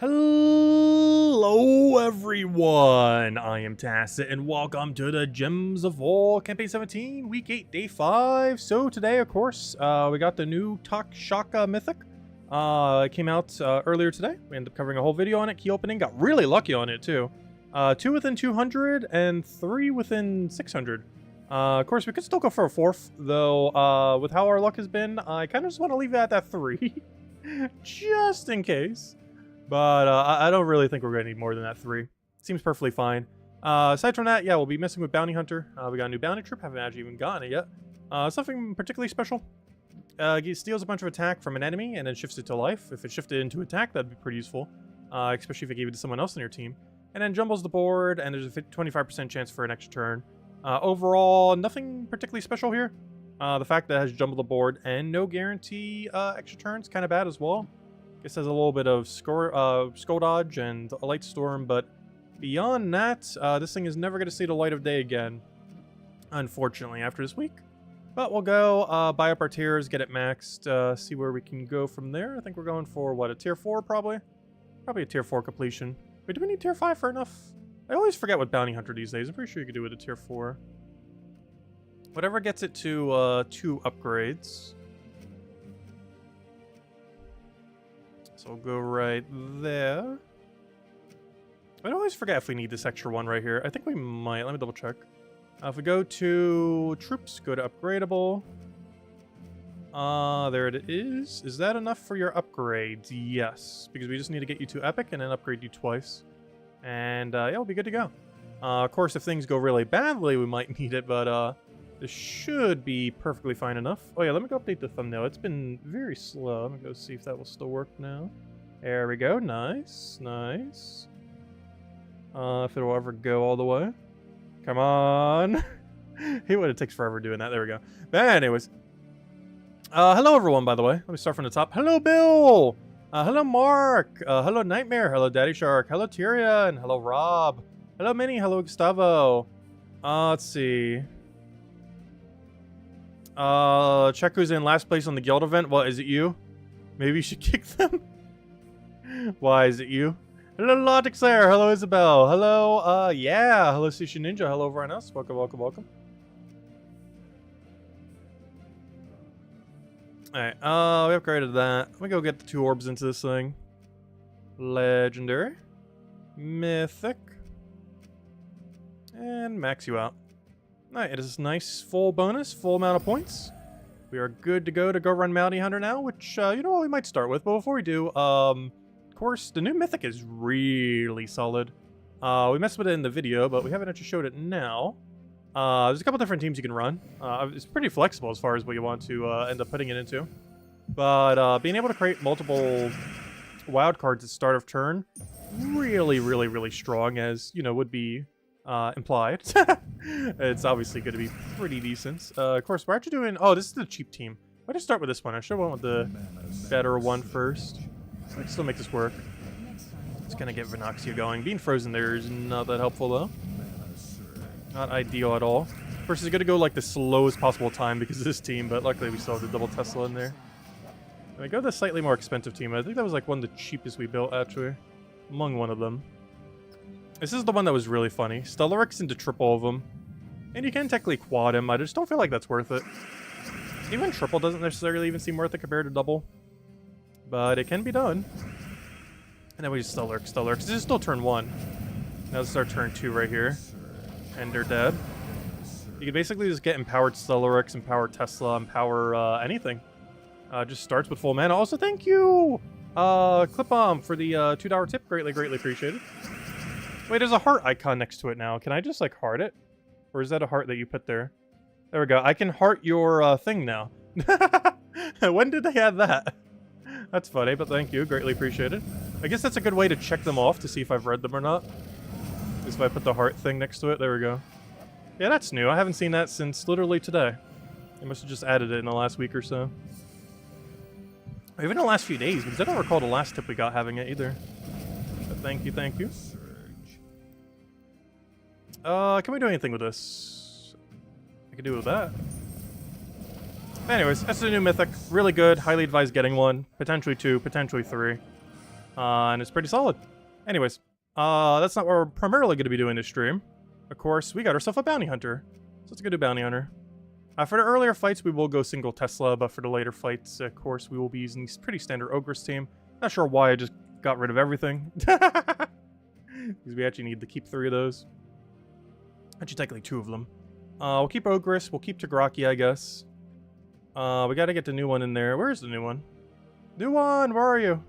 Hello everyone, I am Tacit and welcome to the Gems of War Campaign 17, Week 8, Day 5. So today, of course, we got the new Takshaka Mythic. It came out earlier today. We ended up covering a whole video on it, key opening, got really lucky on it too. 2 within 200 and 3 within 600. Of course, we could still go for a 4th, though with how our luck has been, I kind of just want to leave it at that 3, just in case. But I don't really think we're going to need more than that 3. Seems perfectly fine. Aside from that, yeah, we'll be messing with Bounty Hunter. We got a new Bounty Trip. Haven't actually even gotten it yet. Something particularly special. He steals a bunch of attack from an enemy and then shifts it to life. If it shifted into attack, that'd be pretty useful. Especially if it gave it to someone else on your team. And then jumbles the board, and there's a 25% chance for an extra turn. Overall, nothing particularly special here. The fact that it has jumbled the board and no guarantee extra turns, kind of bad as well. Guess has a little bit of skull dodge and a light storm, but beyond that, this thing is never going to see the light of day again, unfortunately, after this week. But we'll go buy up our tiers, get it maxed, see where we can go from there. I think we're going for, what, a tier 4 probably? Probably a tier 4 completion. Wait, do we need tier 5 for enough? I always forget what Bounty Hunter these days. I'm pretty sure you could do it at tier 4. Whatever gets it to 2 upgrades. So we'll go right there. I always forget if we need this extra one right here. I think we might. Let me double check. If we go to troops, go to upgradable. There it is. Is that enough for your upgrades? Yes, because we just need to get you to epic and then upgrade you twice. And yeah, we'll be good to go. Of course, if things go really badly, we might need it, but this should be perfectly fine enough. Oh yeah, let me go update the thumbnail. It's been very slow. Let me go see if that will still work now. There we go. Nice, nice. If it'll ever go all the way. Come on. Hate what it takes forever doing that. There we go. But anyways. Hello everyone, by the way. Let me start from the top. Hello Bill! Hello Mark! Hello Nightmare! Hello Daddy Shark! Hello Tyrion! Hello Rob! Hello Minnie! Hello Gustavo! Let's see. Check who's in last place on the guild event. What, is it you? Maybe you should kick them? Why, is it you? Hello Logix there. Hello Isabel. Hello, yeah. Hello Sushi Ninja. Hello everyone else. Welcome, welcome, welcome. Alright, we upgraded that. Let me go get the 2 orbs into this thing. Legendary. Mythic. And max you out. Alright, it is a nice full bonus, full amount of points. We are good to go run Bounty Hunter now, which, you know what we might start with. But before we do, of course, the new Mythic is really solid. We messed with it in the video, but we haven't actually showed it now. There's a couple different teams you can run. It's pretty flexible as far as what you want to end up putting it into. But being able to create multiple wild cards at start of turn, really, really, really strong, as, you know, would be implied. It's obviously going to be pretty decent. Of course, we're actually doing... Oh, this is the cheap team. Why don't I start with this one? I should have went with the better one first. I can still make this work. It's going to get Venoxia going. Being frozen there is not that helpful, though. Not ideal at all. Of course, it's going to go like the slowest possible time because of this team, but luckily we still have the double Tesla in there. And we go the slightly more expensive team. I think that was like one of the cheapest we built, actually. Among one of them. This is the one that was really funny. Stellarix into triple of them. And you can technically quad him. I just don't feel like that's worth it. Even triple doesn't necessarily even seem worth it compared to double. But it can be done. And then we just Stellarix. This is still turn 1. Now let's start turn 2 right here. And they're dead. You can basically just get empowered Stellarix, empowered Tesla, empower anything. Just starts with full mana. Also, thank you! Clip Bomb for the $2 tip. Greatly, greatly appreciated. Wait, there's a heart icon next to it now. Can I just, like, heart it? Or is that a heart that you put there? There we go. I can heart your thing now. When did they add that? That's funny, but thank you. Greatly appreciated. I guess that's a good way to check them off to see if I've read them or not. Is if I put the heart thing next to it. There we go. Yeah, that's new. I haven't seen that since literally today. They must have just added it in the last week or so. Or even the last few days, because I don't recall the last tip we got having it either. But thank you, thank you. Can we do anything with this? I could do with that. Anyways, that's the new Mythic. Really good. Highly advise getting one. Potentially 2, potentially 3. And it's pretty solid. Anyways, that's not what we're primarily going to be doing this stream. Of course, we got ourselves a bounty hunter. So let's go do bounty hunter. For the earlier fights, we will go single Tesla, but for the later fights, of course, we will be using this pretty standard Ogress team. Not sure why I just got rid of everything. Because we actually need to keep 3 of those. Actually, technically 2 of them. We'll keep Ogress, we'll keep Tagraki, I guess. We gotta get the new one in there. Where's the new one? New one, where are you?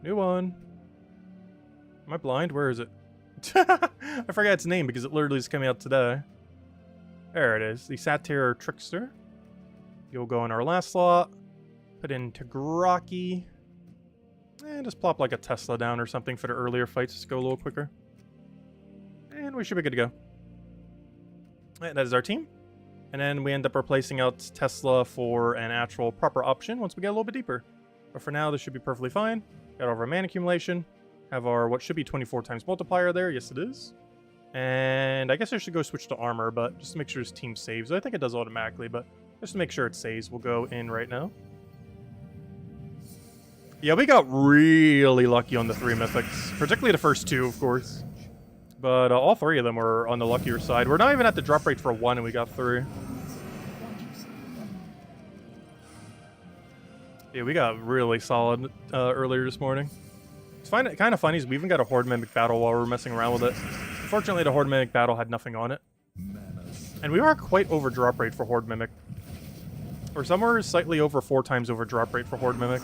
New one. Am I blind? Where is it? I forgot its name because it literally just came out today. There it is. The Satyr Trickster. You'll go in our last slot. Put in Tagraki. And just plop like a Tesla down or something for the earlier fights. Just go a little quicker. And we should be good to go. And that is our team. And then we end up replacing out Tesla for an actual proper option once we get a little bit deeper. But for now, this should be perfectly fine. Got our mana accumulation. Have our what should be 24 times multiplier there. Yes, it is. And I guess I should go switch to armor, but just to make sure this team saves. I think it does automatically, but just to make sure it saves, we'll go in right now. Yeah, we got really lucky on the 3 mythics. Particularly the first 2, of course. But all 3 of them were on the luckier side. We're not even at the drop rate for 1, and we got 3. Yeah, we got really solid earlier this morning. It's kind of funny is we even got a Horde Mimic battle while we were messing around with it. Unfortunately, the Horde Mimic battle had nothing on it. And we are quite over drop rate for Horde Mimic. Or somewhere slightly over 4 times over drop rate for Horde Mimic.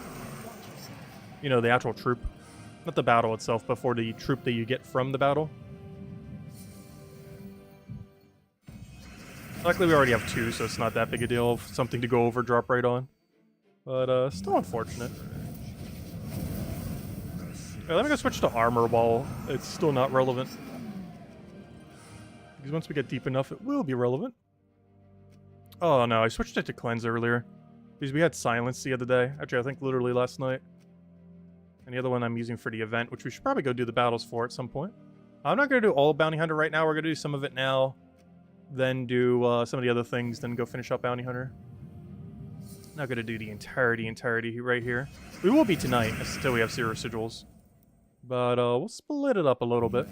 You know, the actual troop. Not the battle itself, but for the troop that you get from the battle. Luckily, we already have 2, so it's not that big a deal of something to go over drop rate on. But, still unfortunate. Right, let me go switch to armor while it's still not relevant. Because once we get deep enough, it will be relevant. Oh no, I switched it to cleanse earlier. Because we had silence the other day. Actually, I think literally last night. And the other one I'm using for the event, which we should probably go do the battles for at some point. I'm not going to do all Bounty Hunter right now. We're going to do some of it now. Then do some of the other things. Then go finish up Bounty Hunter. Not going to do the entirety right here. We will be tonight, until we have 0 residuals. But we'll split it up a little bit.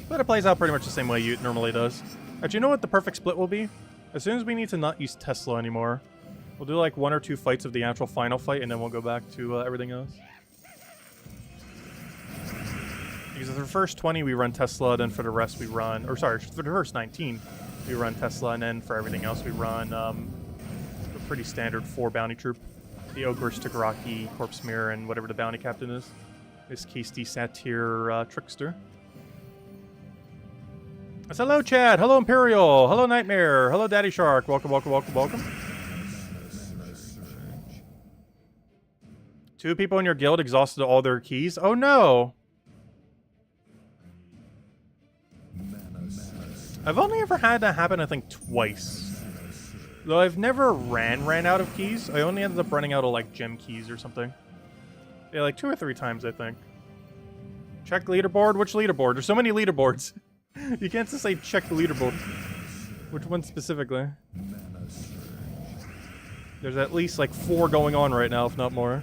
But it plays out pretty much the same way it normally does. Actually, you know what the perfect split will be? As soon as we need to not use Tesla anymore, we'll do like 1 or 2 fights of the actual final fight, and then we'll go back to everything else. Because for the first 20 we run Tesla, then for the rest we run, or sorry, for the first 19 we run Tesla, and then for everything else we run a pretty standard 4 bounty troop. The Ogress, Tagraki, Corpse Mirror, and whatever the bounty captain is. In this case, the Satyr Trickster. That's hello, Chad. Hello, Imperial. Hello, Nightmare. Hello, Daddy Shark. Welcome, welcome, welcome, welcome. 2 people in your guild exhausted all their keys. Oh, no. I've only ever had that happen, I think, twice. Though I've never ran out of keys. I only ended up running out of, like, gem keys or something. Yeah, like 2 or 3 times, I think. Check leaderboard? Which leaderboard? There's so many leaderboards. You can't just say check the leaderboard. Which one specifically? There's at least, like, 4 going on right now, if not more.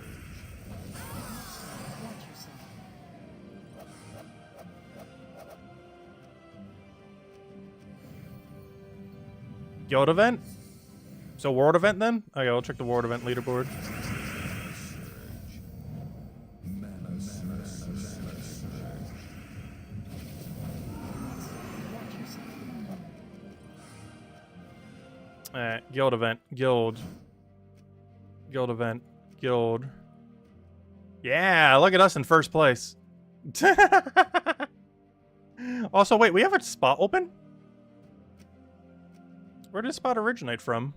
Guild event? So world event then? Okay, I'll check the world event leaderboard. Alright, guild event. Guild event. Guild. Yeah, look at us in first place. Also, wait, we have a spot open? Where did this spot originate from?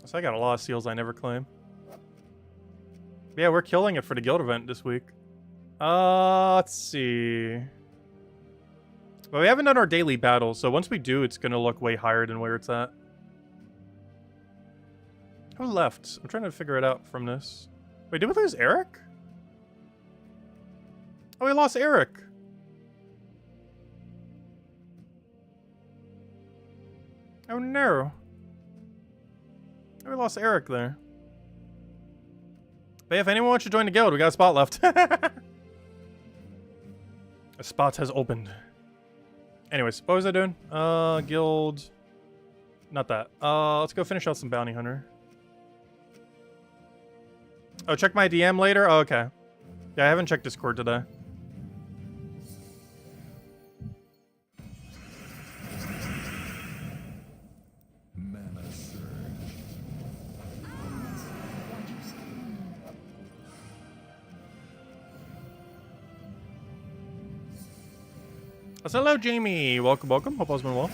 So I got a lot of seals I never claim. Yeah, we're killing it for the guild event this week. Let's see. Well, we haven't done our daily battles, so once we do, it's gonna look way higher than where it's at. Who left? I'm trying to figure it out from this. Wait, did we lose Eric? Oh, we lost Eric. Oh no. We lost Eric there. But if anyone wants to join the guild, we got a spot left. A spot has opened. Anyways, what was I doing? Guild. Not that. Let's go finish out some bounty hunter. Oh, check my DM later? Oh, okay. Yeah, I haven't checked Discord today. Hello, Jamie. Welcome, welcome. Hope all's been well.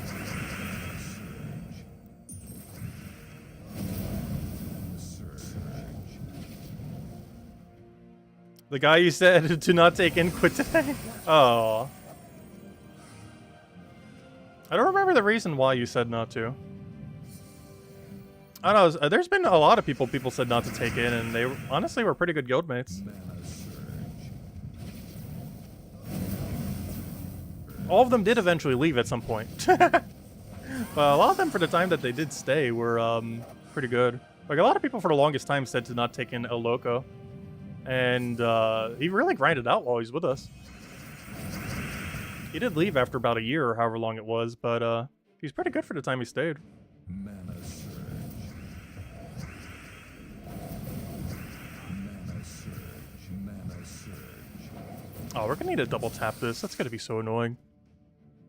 The guy you said to not take in quit today? Oh. I don't remember the reason why you said not to. I don't know. There's been a lot of people said not to take in, and they honestly were pretty good guildmates. All of them did eventually leave at some point. But a lot of them, for the time that they did stay, were pretty good. Like, a lot of people for the longest time said to not take in El Loco. And he really grinded out while he's with us. He did leave after about a year or however long it was, but he's pretty good for the time he stayed. Mana surge. Mana surge. Mana surge. Oh, we're gonna need to double tap this. That's gonna be so annoying.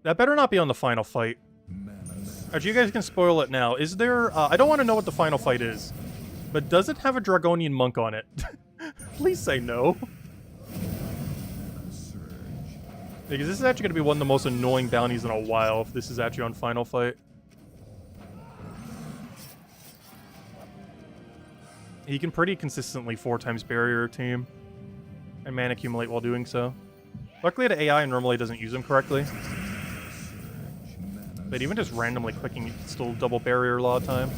That better not be on the final fight. Actually, you guys can spoil it now. Is there... I don't want to know what the final fight is. But does it have a Dragonian monk on it? Please say no. Because this is actually going to be one of the most annoying bounties in a while if this is actually on final fight. He can pretty consistently 4 times barrier team. And mana accumulate while doing so. Luckily the AI normally doesn't use him correctly. But even just randomly clicking, it can still double barrier a lot of times.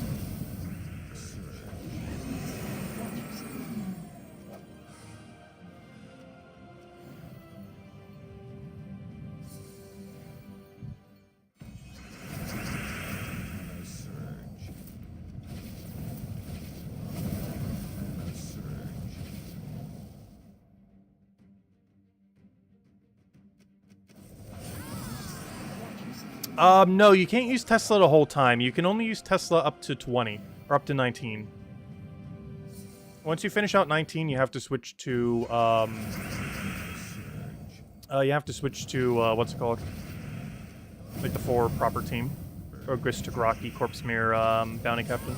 No, you can't use Tesla the whole time. You can only use Tesla up to 20, or up to 19. Once you finish out 19, you have to switch to, what's it called? Like the 4 proper team. Ogris, Tagraki, Corpsemere, Bounty Captain.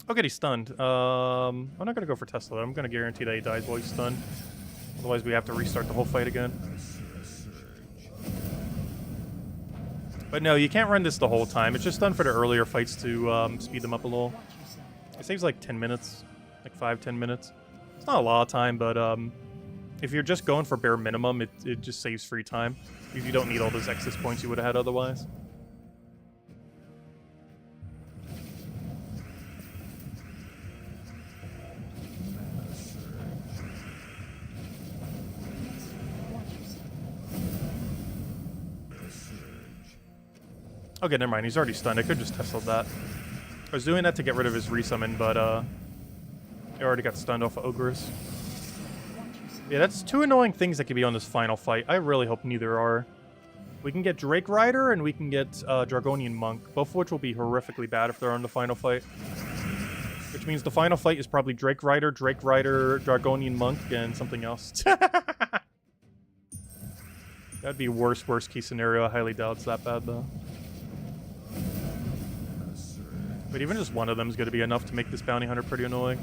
Okay, he's stunned. I'm not gonna go for Tesla, though. I'm gonna guarantee that he dies while he's stunned. Otherwise, we have to restart the whole fight again. But no, you can't run this the whole time. It's just done for the earlier fights to speed them up a little. It saves like 10 minutes. Like 5-10 minutes. It's not a lot of time, but if you're just going for bare minimum, it just saves free time. Because you don't need all those excess points you would have had otherwise. Okay, never mind. He's already stunned. I could just Tesla that. I was doing that to get rid of his resummon, but he already got stunned off of Ogris. Yeah, that's 2 annoying things that could be on this final fight. I really hope neither are. We can get Drake Rider and we can get Dragonian Monk, both of which will be horrifically bad if they're on the final fight. Which means the final fight is probably Drake Rider, Dragonian Monk, and something else. That'd be worst case scenario. I highly doubt it's that bad, though. But even just one of them is going to be enough to make this bounty hunter pretty annoying.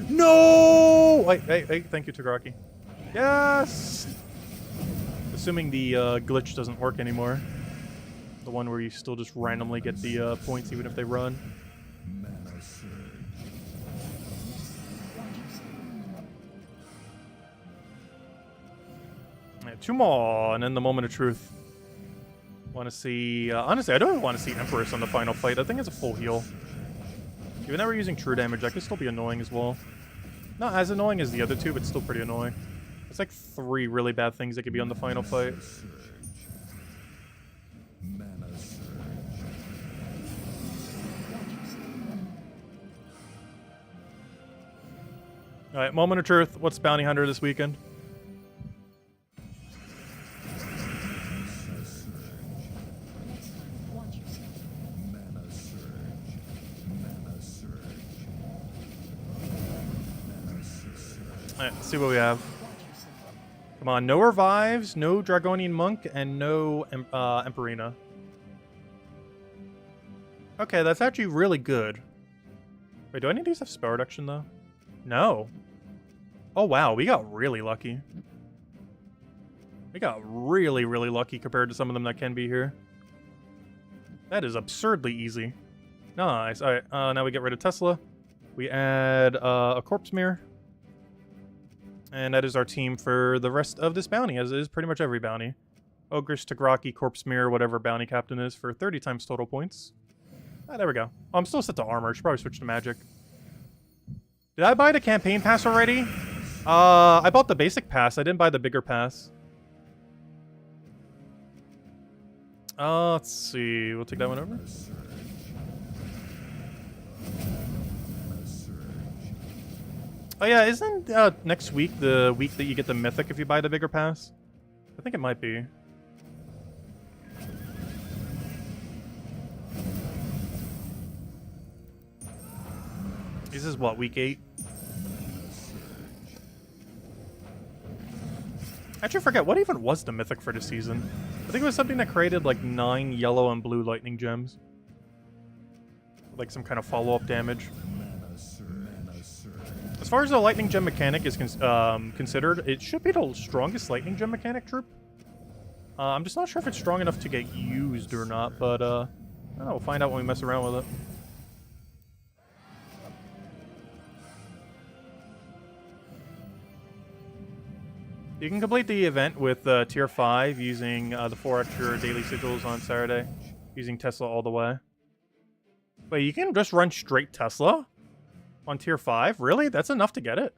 No! Hey, thank you, Tagraki. Yes! Assuming the glitch doesn't work anymore. The one where you still just randomly get the points even if they run. Yeah, 2 more, and then the moment of truth. Want to see... honestly, I don't even want to see Empress on the final fight. I think it's a full heal. Even though we're using true damage, that could still be annoying as well. Not as annoying as the other 2, but still pretty annoying. It's like 3 really bad things that could be on the final fight. Alright, moment of truth. What's Bounty Hunter this weekend? Alright, let's see what we have. Come on, no revives, no Dragonian Monk, and no Emperina. Okay, that's actually really good. Wait, do any of these have spell reduction, though? No. Oh, wow, we got really lucky. We got really, really lucky compared to some of them that can be here. That is absurdly easy. Nice. Alright, now we get rid of Tesla. We add a Corpse Mirror. And that is our team for the rest of this bounty, as it is pretty much every bounty. Ogrish, Tagraki, Corpse Mirror, whatever bounty captain is, for 30 times total points. Ah, there we go. Oh, I'm still set to armor. Should probably switch to magic. Did I buy the campaign pass already? I bought the basic pass. I didn't buy the bigger pass. Let's see. We'll take that one over. Oh yeah, isn't next week the week that you get the Mythic if you buy the bigger pass? I think it might be. This is what, week 8? I actually forget, what even was the Mythic for this season? I think it was something that created like 9 yellow and blue lightning gems. Like some kind of follow-up damage. As far as the lightning gem mechanic is considered, it should be the strongest lightning gem mechanic troop. I'm just not sure if it's strong enough to get used or not, but I don't know, we'll find out when we mess around with it. You can complete the event with tier 5 using the 4 extra daily sigils on Saturday, using Tesla all the way. Wait, you can just run straight Tesla? On tier 5? Really? That's enough to get it?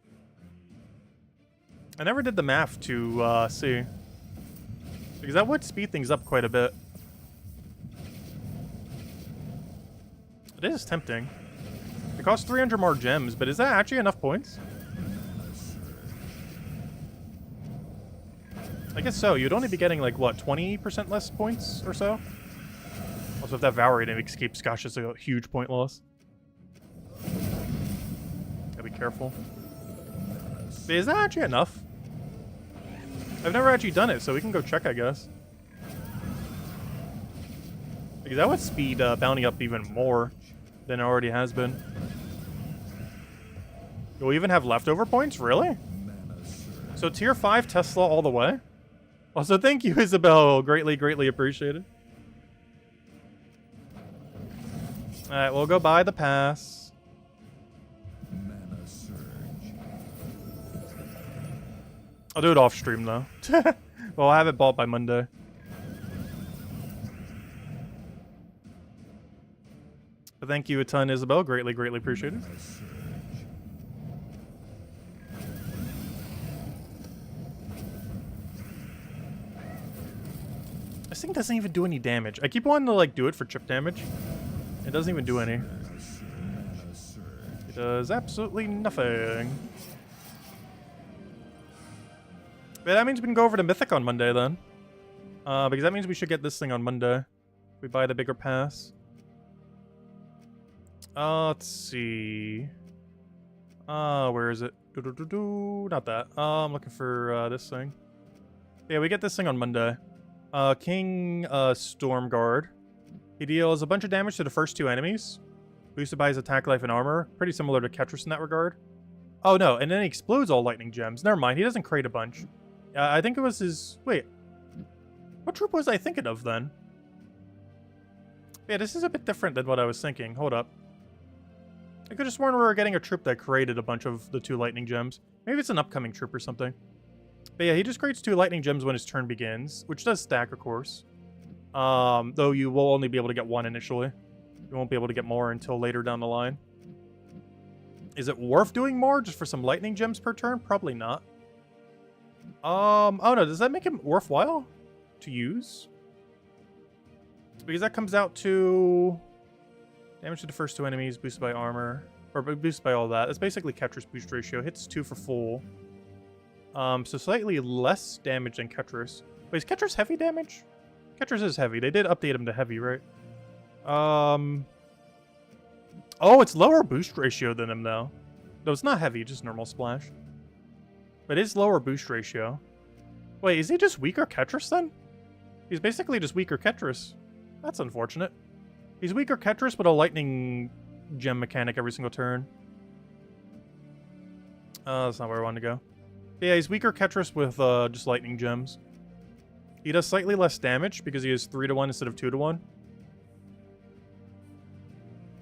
I never did the math to see. Because that would speed things up quite a bit. It is tempting. It costs 300 more gems, but is that actually enough points? I guess so. You'd only be getting like, what, 20% less points or so? Also, if that Val Raven escapes, gosh, it's a huge point loss. Gotta be careful. But is that actually enough? I've never actually done it, so we can go check, I guess. Because that would speed bounty up even more than it already has been. Do we even have leftover points? Really? So tier 5 Tesla all the way? Also, thank you, Isabel. Greatly, greatly appreciated. Alright, we'll go buy the pass. I'll do it off stream, though. Well, I'll have it bought by Monday. But thank you a ton, Isabel. Greatly, greatly appreciated. This thing doesn't even do any damage. I keep wanting to, like, do it for chip damage. It doesn't even do any. It does absolutely nothing. But that means we can go over to Mythic on Monday, then. Because that means we should get this thing on Monday. We buy the bigger pass. Let's see. Where is it? Not that. I'm looking for this thing. Yeah, we get this thing on Monday. King Stormguard. He deals a bunch of damage to the first 2 enemies, boosted by his attack, life, and armor. Pretty similar to Ketris in that regard. Oh no, and then he explodes all lightning gems. Never mind, he doesn't create a bunch. I think it was his... Wait. What troop was I thinking of then? Yeah, this is a bit different than what I was thinking. Hold up. I could have sworn we were getting a troop that created a bunch of the 2 lightning gems. Maybe it's an upcoming troop or something. But yeah, he just creates 2 lightning gems when his turn begins, which does stack, of course. Though you will only be able to get 1 initially. You won't be able to get more until later down the line. Is it worth doing more just for some lightning gems per turn? Probably not. Oh no, does that make him worthwhile to use? Because that comes out to damage to the first 2 enemies, boosted by armor. Or boosted by all that. It's basically Ketris boost ratio. Hits 2 for full. So slightly less damage than Ketris. Wait, is Ketris heavy damage? Ketris is heavy. They did update him to heavy, right? Oh, it's lower boost ratio than him, though. No, it's not heavy, just normal splash. But it is lower boost ratio. Wait, is he just weaker Ketris, then? He's basically just weaker Ketris. That's unfortunate. He's weaker Ketris, but a lightning gem mechanic every single turn. That's not where I wanted to go. Yeah, he's weaker Ketris with just lightning gems. He does slightly less damage because he is 3-1 instead of 2-1.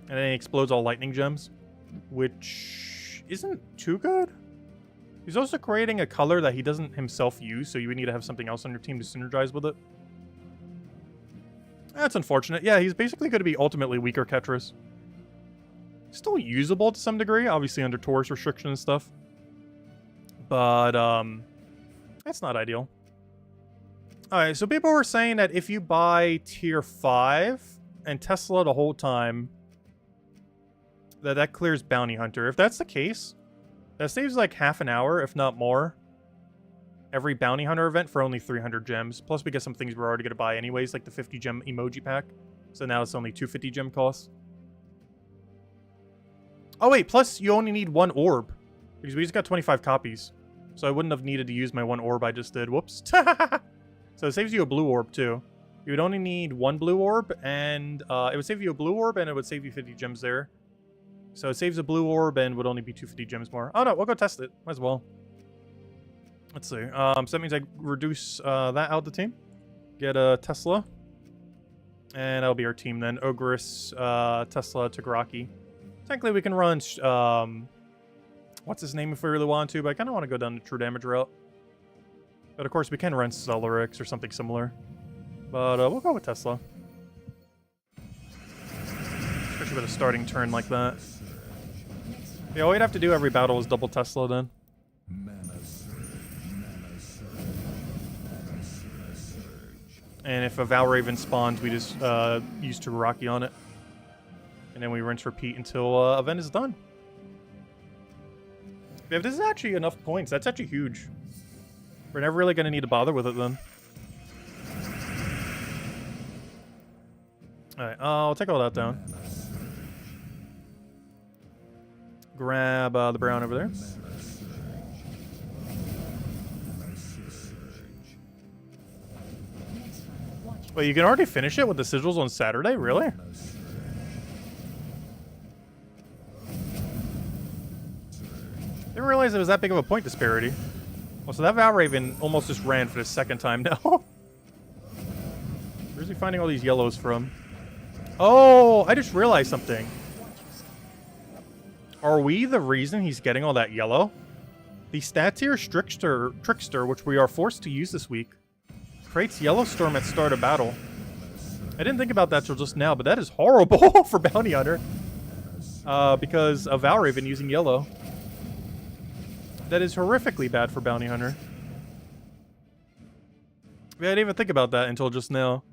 And then he explodes all lightning gems, which isn't too good. He's also creating a color that he doesn't himself use, so you would need to have something else on your team to synergize with it. That's unfortunate. Yeah, he's basically going to be ultimately weaker Ketris. Still usable to some degree, obviously under Taurus restriction and stuff. But, that's not ideal. Alright, so people were saying that if you buy tier 5 and Tesla the whole time, that clears Bounty Hunter. If that's the case, that saves like half an hour, if not more, every Bounty Hunter event for only 300 gems. Plus we get some things we're already going to buy anyways, like the 50 gem emoji pack. So now it's only 250 gem costs. Oh wait, plus you only need 1 orb. Because we just got 25 copies. So I wouldn't have needed to use my 1 orb I just did. Whoops. So it saves you a blue orb too. You would only need 1 blue orb, and it would save you a blue orb, and it would save you 50 gems there. So it saves a blue orb and would only be 250 gems more. Oh no, we'll go test it. Might as well. Let's see. So that means I reduce that out of the team. Get a Tesla. And that'll be our team then. Ogress, Tesla, Tagaraki. Technically we can run... what's his name if we really want to, but I kind of want to go down the true damage route. But of course we can run Celerix or something similar. But we'll go with Tesla. Especially with a starting turn like that. Yeah, all you'd have to do every battle is double Tesla then. And if a Val Raven spawns, we just use Tagaraki on it. And then we rinse repeat until event is done. If this is actually enough points, that's actually huge. We're never really going to need to bother with it then. Alright, I'll take all that down. Grab the brown over there. Wait, you can already finish it with the sigils on Saturday? Really? Didn't realize it was that big of a point disparity. Oh, so that Val Raven almost just ran for the second time now. Where's he finding all these yellows from? Oh, I just realized something. Are we the reason he's getting all that yellow? The stat tier Trickster, which we are forced to use this week, creates Yellow Storm at start of battle. I didn't think about that till just now, but that is horrible for Bounty Hunter. Because of Val Raven using yellow. That is horrifically bad for Bounty Hunter. Yeah, I didn't even think about that until just now.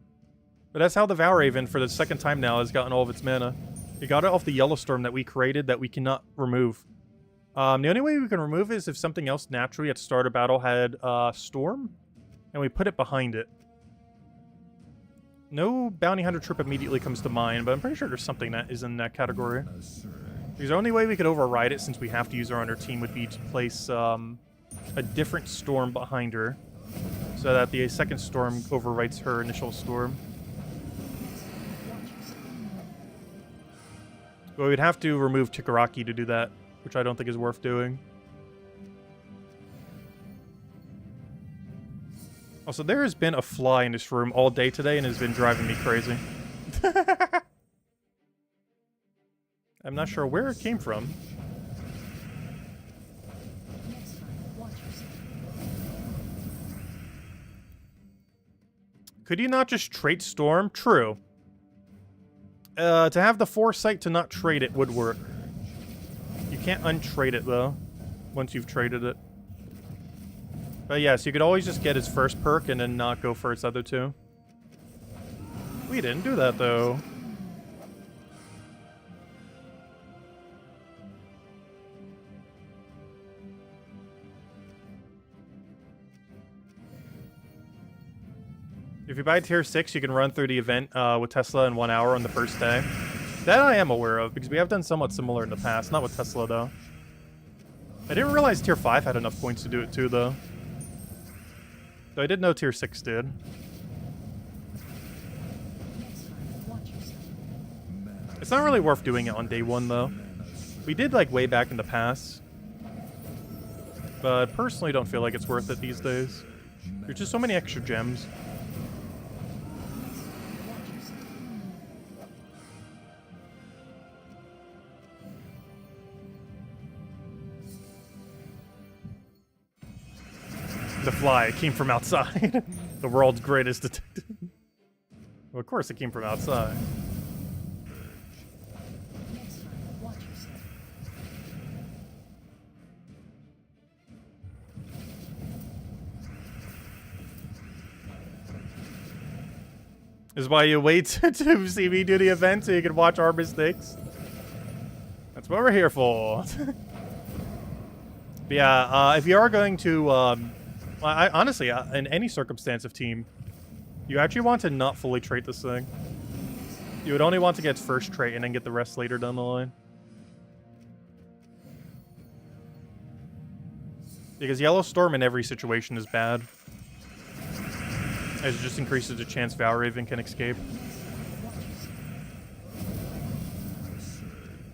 But that's how the Val Raven, for the second time now, has gotten all of its mana. It got it off the Yellow Storm that we created that we cannot remove. The only way we can remove it is if something else naturally at start of battle had Storm, and we put it behind it. No Bounty Hunter trip immediately comes to mind, but I'm pretty sure there's something that is in that category. Because the only way we could override it, since we have to use our under team, would be to place a different Storm behind her, so that the second Storm overwrites her initial Storm. But we'd have to remove Tagaraki to do that, which I don't think is worth doing. Also, there has been a fly in this room all day today and has been driving me crazy. I'm not sure where it came from. Could you not just trade Storm? True. To have the foresight to not trade it would work. You can't untrade it, though, once you've traded it. But yeah, so you could always just get his first perk and then not go for its other two. We didn't do that, though. If you buy tier 6, you can run through the event with Tesla in 1 hour on the first day. That I am aware of, because we have done somewhat similar in the past. Not with Tesla, though. I didn't realize tier 5 had enough points to do it, too, though. Though I did know tier 6 did. It's not really worth doing it on day 1, though. We did, like, way back in the past. But personally don't feel like it's worth it these days. There's just so many extra gems. The fly came from outside. The world's greatest detective. Well, of course it came from outside. This is why you wait to see me do the event so you can watch our mistakes. That's what we're here for. But yeah, if you are going to, honestly, in any circumstance of team, you actually want to not fully trait this thing. You would only want to get first trait and then get the rest later down the line. Because Yellow Storm in every situation is bad. As it just increases the chance Val Raven can escape.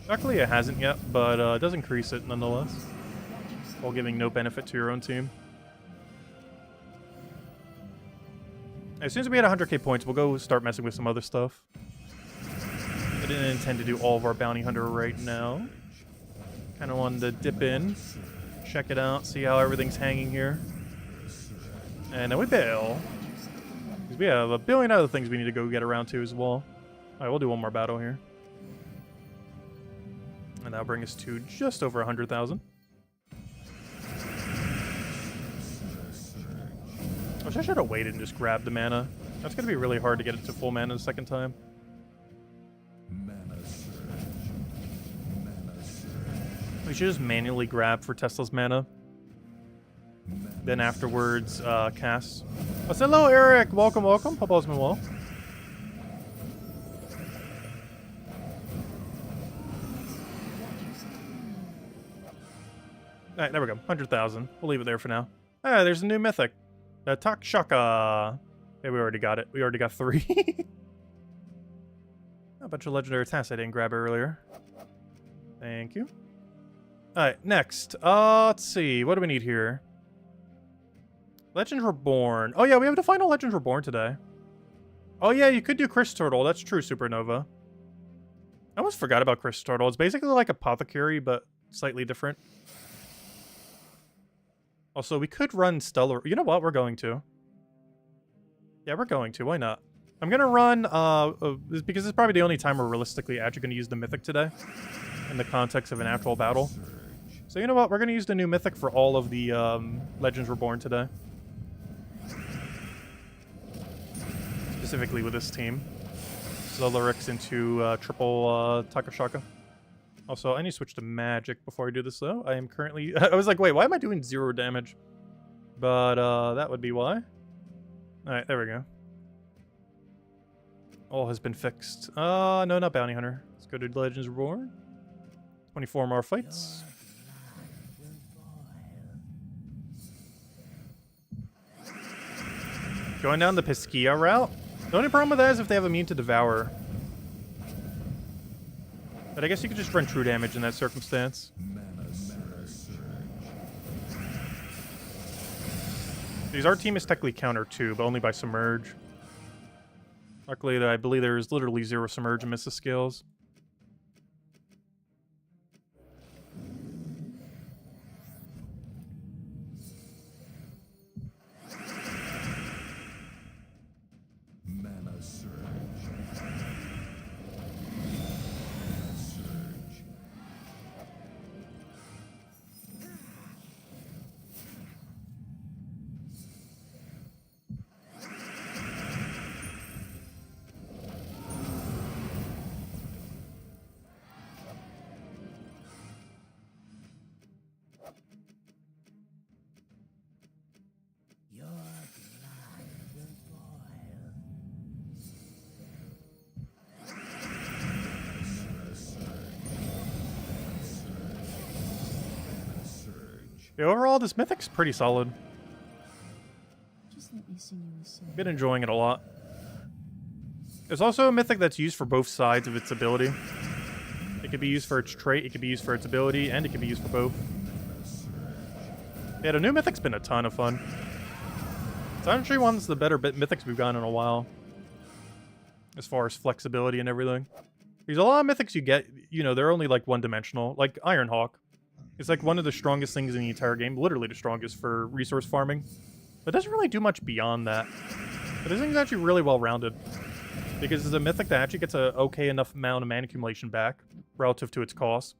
Luckily it hasn't yet, but it does increase it nonetheless. While giving no benefit to your own team. As soon as we hit 100k points, we'll go start messing with some other stuff. I didn't intend to do all of our bounty hunter right now. Kind of wanted to dip in, check it out, see how everything's hanging here. And then we bail. Because we have a billion other things we need to go get around to as well. Alright, we'll do one more battle here. And that'll bring us to just over 100,000. I wish I should have waited and just grabbed the mana. That's going to be really hard to get it to full mana the second time. We should just manually grab for Tesla's mana. Then afterwards, cast. Oh, hello, Eric! Welcome, welcome. Hope all's been well. Alright, there we go. 100,000. We'll leave it there for now. Ah, there's a new Mythic. The Takshaka. Yeah, we already got it. We already got 3. A bunch of legendary tasks I didn't grab earlier. Thank you. Alright, next. Let's see. What do we need here? Legends Reborn. Oh yeah, we have the final Legends Reborn today. Oh yeah, you could do Chris Turtle. That's true, Supernova. I almost forgot about Chris Turtle. It's basically like Apothecary, but slightly different. Also, we could run Stellar. You know what? We're going to. Yeah, we're going to. Why not? I'm going to run, because it's probably the only time we're realistically actually going to use the Mythic today. In the context of an actual battle. So you know what? We're going to use the new Mythic for all of the Legends Reborn today. Specifically with this team. Zolorix into triple Takshaka. Also, I need to switch to magic before I do this, though. I am currently... I was like, wait, why am I doing 0 damage? But that would be why. Alright, there we go. All has been fixed. No, not Bounty Hunter. Let's go to Legends Reborn. 24 more fights. Going down the Piskia route? The only problem with that is if they have immune to Devour. But I guess you could just run true damage in that circumstance. Because our team is technically counter too, but only by Submerge. Luckily, I believe there is literally 0 Submerge and Missa skills. Yeah, overall, this Mythic's pretty solid. Just let me sing you a song. Been enjoying it a lot. There's also a Mythic that's used for both sides of its ability. It could be used for its trait, it could be used for its ability, and it can be used for both. Yeah, the new Mythic's been a ton of fun. It's actually one of the better Mythics we've gotten in a while. As far as flexibility and everything. Because a lot of Mythics you get, you know, they're only like one-dimensional. Like Ironhawk. It's like one of the strongest things in the entire game. Literally the strongest for resource farming. But it doesn't really do much beyond that. But this thing's actually really well-rounded. Because it's a Mythic that actually gets a okay enough amount of mana accumulation back. Relative to its cost.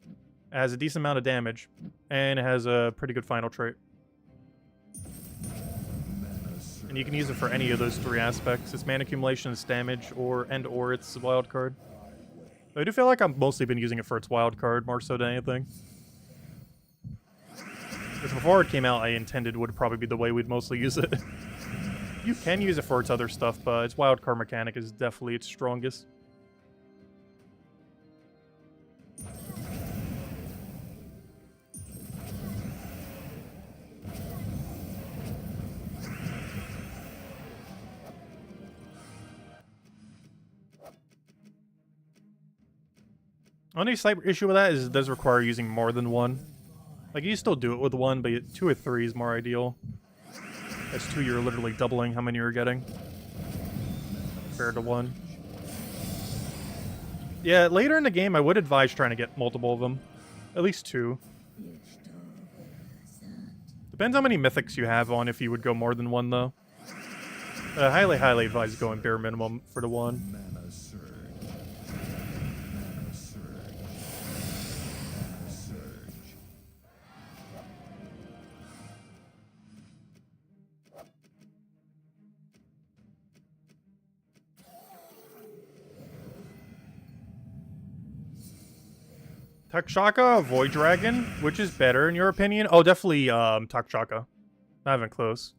It has a decent amount of damage. And it has a pretty good final trait. And you can use it for any of those three aspects. Its mana accumulation, its damage, or its wild card. But I do feel like I've mostly been using it for its wild card more so than anything. Because before it came out, I intended would probably be the way we'd mostly use it. You can use it for its other stuff, but its wild card mechanic is definitely its strongest. Only slight issue with that is it does require using more than one. Like, you still do it with one, but 2 or 3 is more ideal. As 2, you're literally doubling how many you're getting. Compared to 1. Yeah, later in the game, I would advise trying to get multiple of them. At least 2. Depends how many Mythics you have on if you would go more than 1, though. I highly, highly advise going bare minimum for the 1. Mana surge. Takshaka, Void Dragon, which is better in your opinion? Oh, definitely Takshaka. Not even close.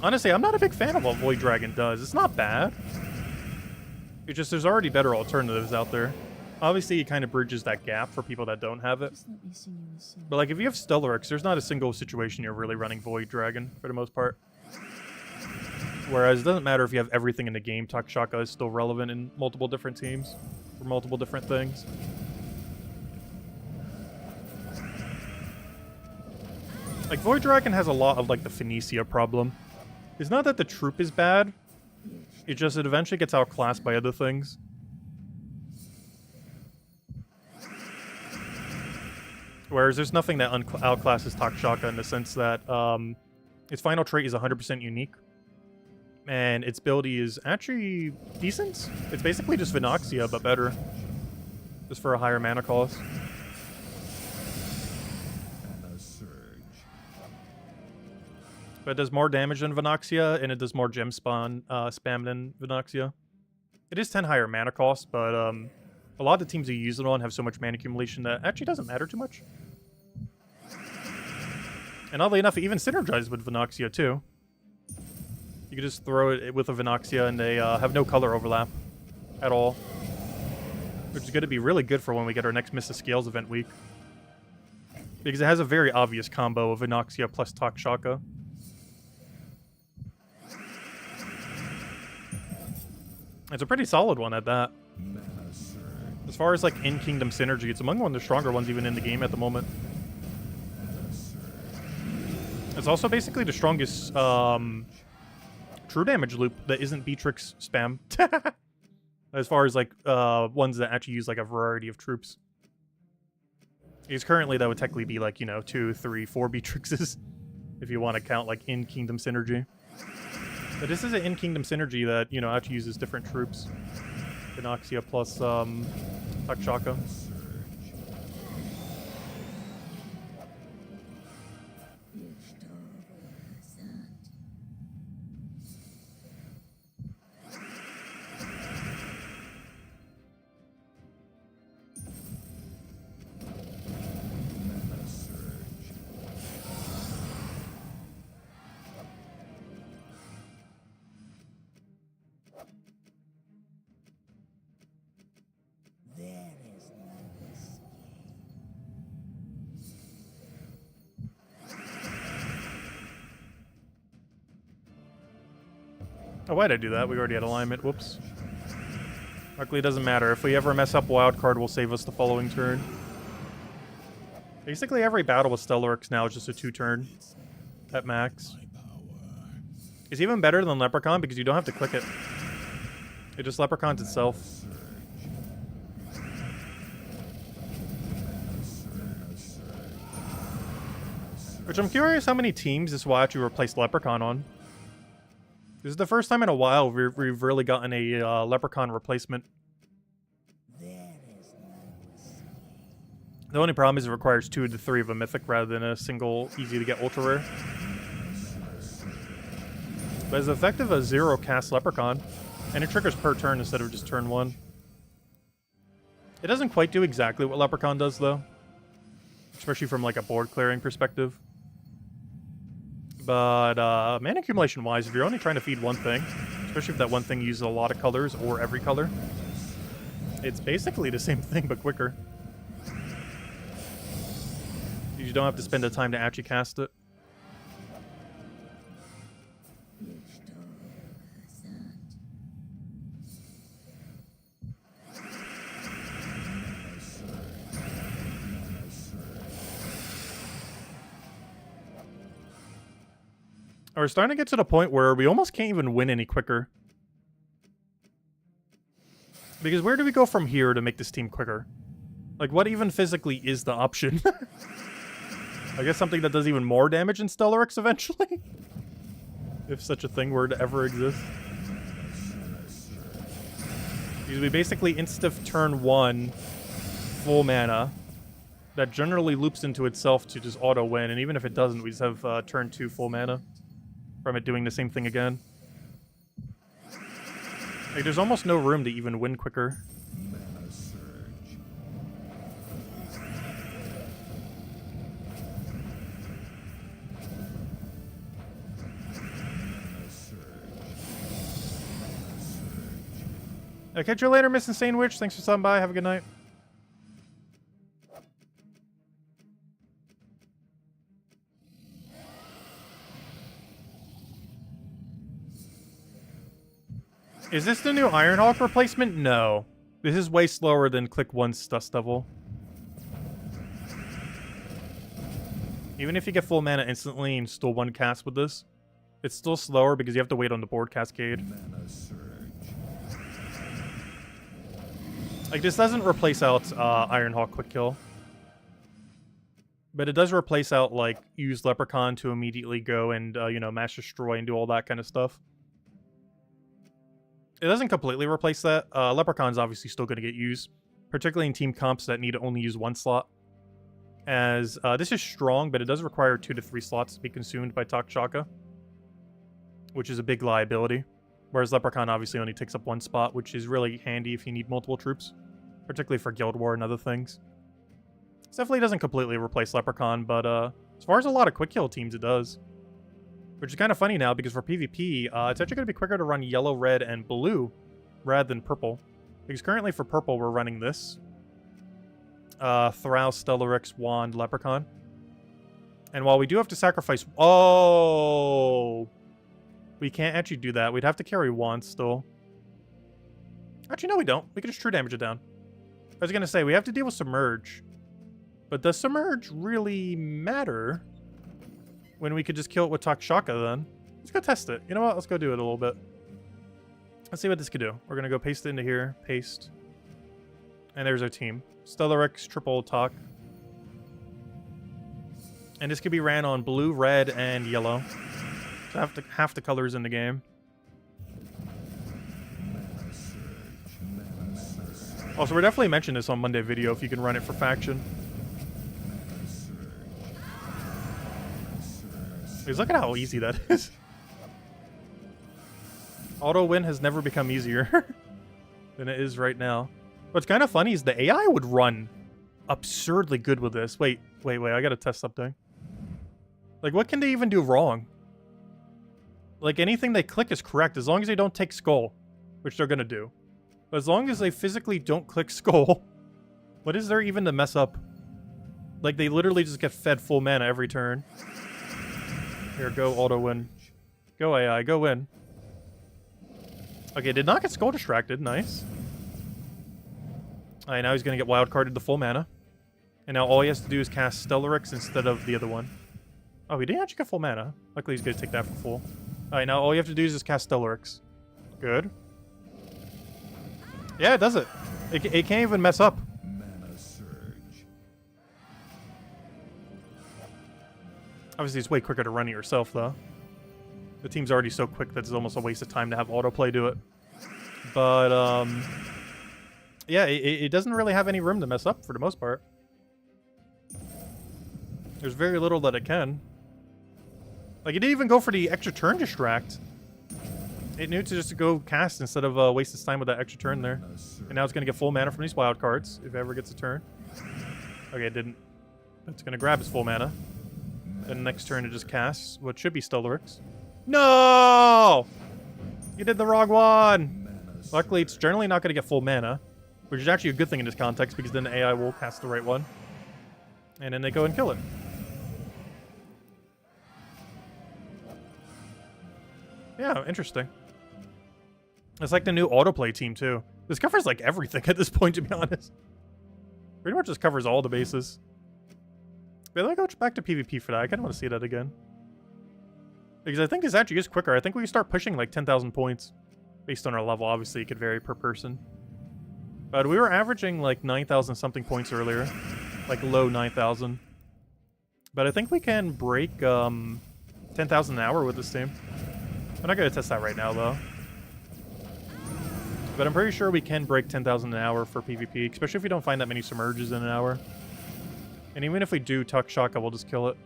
Honestly, I'm not a big fan of what Void Dragon does. It's not bad. It's just there's already better alternatives out there. Obviously, it kind of bridges that gap for people that don't have it. Just let me sing you a song. But like, if you have Stellarex, there's not a single situation you're really running Void Dragon for the most part. Whereas it doesn't matter if you have everything in the game, Takshaka is still relevant in multiple different teams for multiple different things. Like, Void Dragon has a lot of like the Phoenicia problem. It's not that the troop is bad, it's just it eventually gets outclassed by other things. Whereas there's nothing that outclasses Takshaka in the sense that its final trait is 100% unique. And its ability is actually decent. It's basically just Vinoxia, but better. Just for a higher mana cost. Mana surge. But it does more damage than Vinoxia, and it does more gem spawn spam than Vinoxia. It is 10 higher mana cost, but a lot of the teams you use it on have so much mana accumulation that actually doesn't matter too much. And oddly enough, it even synergizes with Vinoxia too. You can just throw it with a Vinoxia and they have no color overlap at all. Which is going to be really good for when we get our next Miss of Scales event week. Because it has a very obvious combo of Vinoxia plus Takshaka. It's a pretty solid one at that. Mana surge. As far as like in-kingdom synergy, it's among one of the stronger ones even in the game at the moment. Mana surge. It's also basically the strongest true damage loop that isn't Beatrix spam. As far as like ones that actually use like a variety of troops. Because currently that would technically be like, you know, 2, 3, 4 Beatrixes. If you want to count like in-kingdom synergy. But this is an in-kingdom synergy that, you know, actually uses different troops. Vinoxia plus Takshaka. Mana surge. There is Oh, why'd I do that? We already had alignment. Whoops. Luckily, it doesn't matter. If we ever mess up wildcard, will save us the following turn. Basically, every battle with Stellarex now is just a 2-turn at max. It's even better than Leprechaun because you don't have to click it. It just Leprechauns itself. Which I'm curious how many teams this will actually replace Leprechaun on. This is the first time in a while we've really gotten a Leprechaun replacement. The only problem is it requires 2 to 3 of a Mythic rather than a single easy-to-get Ultra Rare. But it's effective as 0 cast Leprechaun, and it triggers per turn instead of just turn 1. It doesn't quite do exactly what Leprechaun does, though. Especially from, like, a board clearing perspective. But, mana accumulation-wise, if you're only trying to feed one thing, especially if that one thing uses a lot of colors or every color, it's basically the same thing, but quicker. You don't have to spend the time to actually cast it. We're starting to get to the point where we almost can't even win any quicker. Because where do we go from here to make this team quicker? Like, what even physically is the option? I guess something that does even more damage than Stellarex eventually? If such a thing were to ever exist. Because we basically insta turn 1 full mana that generally loops into itself to just auto win, and even if it doesn't, we just have turn 2 full mana from it doing the same thing again. Like, there's almost no room to even win quicker. Mana surge. I'll catch you later, Miss Insane Witch. Thanks for stopping by. Have a good night. Is this the new Ironhawk replacement? No. This is way slower than Click 1's Dust Devil. Even if you get full mana instantly and still one cast with this, it's still slower because you have to wait on the board cascade. Mana surge. Like, this doesn't replace out Ironhawk Quick Kill. But it does replace out, like, use Leprechaun to immediately go and, you know, Mass Destroy and do all that kind of stuff. It doesn't completely replace that. Leprechaun's obviously still going to get used, particularly in team comps that need to only use 1 slot. As this is strong, but it does require 2 to 3 slots to be consumed by Takshaka, which is a big liability. Whereas Leprechaun obviously only takes up 1 spot, which is really handy if you need multiple troops, particularly for Guild War and other things. It definitely doesn't completely replace Leprechaun, but as far as a lot of quick kill teams, it does. Which is kind of funny now, because for PvP, it's actually going to be quicker to run yellow, red, and blue rather than purple. Because currently for purple, we're running this. Thrall, Stellarex, Wand, Leprechaun. And while we do have to sacrifice... Oh! We can't actually do that. We'd have to carry Wand still. Actually, no, we don't. We can just true damage it down. I was going to say, we have to deal with Submerge. But does Submerge really matter? When we could just kill it with Takshaka, then. Let's go test it. You know what? Let's go do it a little bit. Let's see what this could do. We're going to go paste it into here. Paste. And there's our team. Stellarex, triple talk. And this could be ran on blue, red, and yellow. So half the colors in the game. Also, we're definitely mentioning this on Monday video if you can run it for faction. Because look at how easy that is. Auto win has never become easier than it is right now. What's kind of funny is the AI would run absurdly good with this. Wait, I gotta test something. Like, what can they even do wrong? Like, anything they click is correct as long as they don't take Skull, which they're gonna do. But as long as they physically don't click Skull, what is there even to mess up? Like, they literally just get fed full mana every turn. Here, go auto win. Go AI, go win. Okay, did not get skull distracted. Nice. Alright, now he's gonna get wild carded to full mana. And now all he has to do is cast Stellarix instead of the other one. Oh, he didn't actually get full mana. Luckily he's gonna take that for full. Alright, now all you have to do is just cast Stellarix. Good. Yeah, it does it. It can't even mess up. Mana surge. Obviously, it's way quicker to run it yourself, though. The team's already so quick that it's almost a waste of time to have autoplay do it. But, yeah, it doesn't really have any room to mess up for the most part. There's very little that it can. Like, it didn't even go for the extra turn distract. It knew to just go cast instead of waste its time with that extra turn there. And now it's going to get full mana from these wild cards, if it ever gets a turn. Okay, it didn't. It's going to grab its full mana. Then next turn it just casts what should be Stellarix. No! You did the wrong one! Luckily, it's generally not going to get full mana, which is actually a good thing in this context, because then the AI will cast the right one. And then they go and kill it. Yeah, interesting. It's like the new autoplay team, too. This covers, like, everything at this point, to be honest. Pretty much just covers all the bases. But let me go back to PvP for that. I kind of want to see that again. Because I think this actually is quicker. I think we can start pushing, like, 10,000 points. Based on our level, obviously, it could vary per person. But we were averaging, like, 9,000 something points earlier. Like, low 9,000. But I think we can break, 10,000 an hour with this team. I'm not going to test that right now, though. But I'm pretty sure we can break 10,000 an hour for PvP, especially if we don't find that many submerges in an hour. And even if we do Takshaka, we'll just kill it.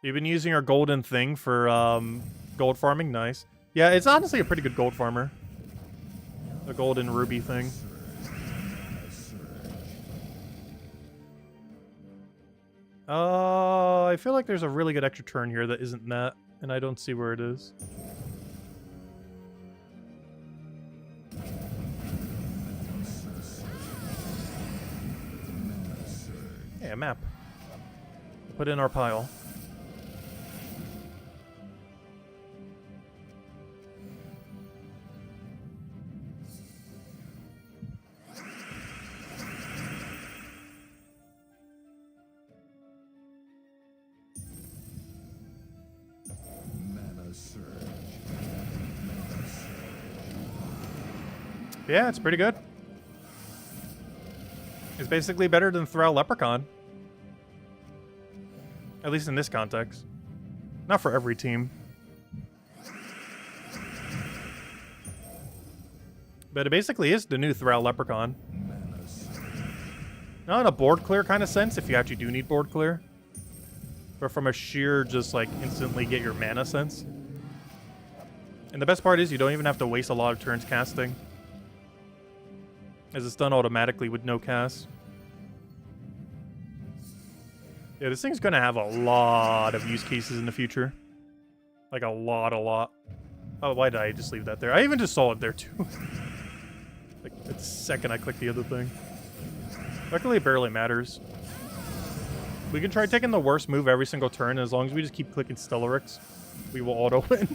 You've been using our golden thing for gold farming? Nice. Yeah, it's honestly a pretty good gold farmer. The golden ruby thing. I feel like there's a really good extra turn here that isn't that, and I don't see where it is. Yeah, map. Put in our pile. Yeah, it's pretty good. It's basically better than Thrall Leprechaun. At least in this context. Not for every team. But it basically is the new Thrall Leprechaun. Not in a board clear kind of sense, if you actually do need board clear. But from a sheer just like instantly get your mana sense. And the best part is you don't even have to waste a lot of turns casting. As it's done automatically with no cast. Yeah, this thing's gonna have a lot of use cases in the future. Like a lot. Oh, why did I just leave that there? I even just saw it there too. Like the second I clicked the other thing. Luckily it barely matters. We can try taking the worst move every single turn, and as long as we just keep clicking Stellarix, we will auto win.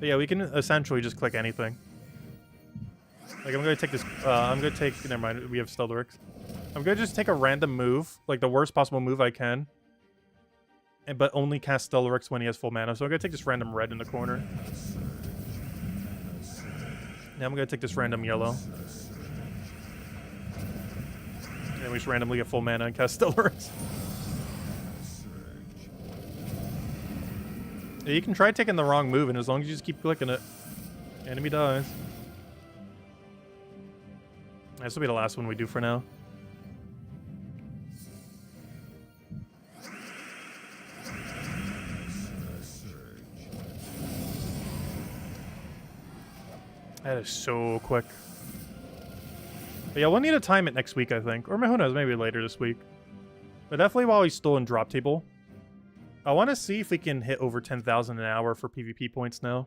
But yeah, we can essentially just click anything. Like, I'm going to take this... Never mind, we have Stellarix. I'm going to just take a random move, like the worst possible move I can. But only cast Stellarix when he has full mana. So I'm going to take this random red in the corner. Now I'm going to take this random yellow. And we just randomly get full mana and cast Stellarix. Yeah, you can try taking the wrong move, and as long as you just keep clicking it, enemy dies. This will be the last one we do for now. That is so quick. But yeah, we'll need to time it next week, I think. Or who knows, maybe later this week. But definitely while he's still in drop table. I want to see if we can hit over 10,000 an hour for PvP points now.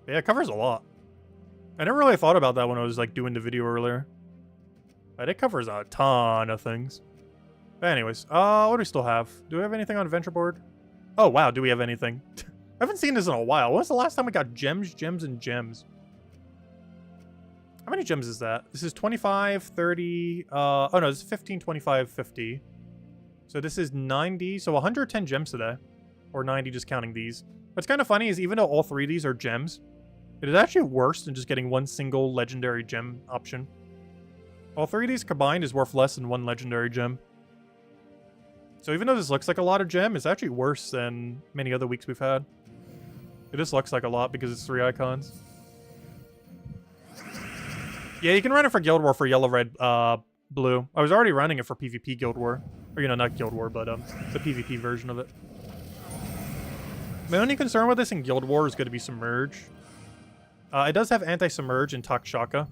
Yeah, it covers a lot. I never really thought about that when I was like doing the video earlier. But it covers a ton of things. But anyways, what do we still have? Do we have anything on adventure board? Oh wow, do we have anything? I haven't seen this in a while. When was the last time we got gems, gems, and gems? How many gems is that? This is 25, 30, oh no, this is 15, 25, 50. So this is 90, so 110 gems today. Or 90 just counting these. What's kind of funny is even though all three of these are gems, it is actually worse than just getting one single legendary gem option. All three of these combined is worth less than one legendary gem. So even though this looks like a lot of gem, it's actually worse than many other weeks we've had. It just looks like a lot because it's 3 icons. Yeah, you can run it for Guild War for yellow, red, blue. I was already running it for PvP Guild War. Or, you know, not Guild War, but the PvP version of it. My only concern with this in Guild War is going to be Submerge. It does have anti-submerge in Takshaka.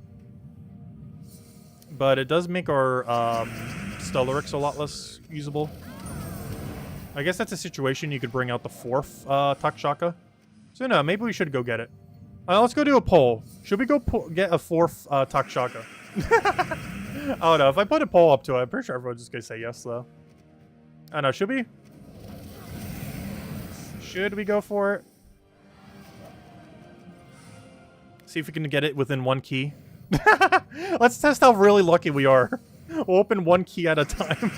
But it does make our Stellarix a lot less usable. I guess that's a situation you could bring out the 4th Takshaka. So no, maybe we should go get it. Let's go do a poll. Should we go get a 4th Takshaka? I don't know. If I put a poll up to it, I'm pretty sure everyone's just going to say yes, though. I don't know. Should we? Should we go for it? See if we can get it within 1 key. Let's test how really lucky we are. We'll open 1 key at a time.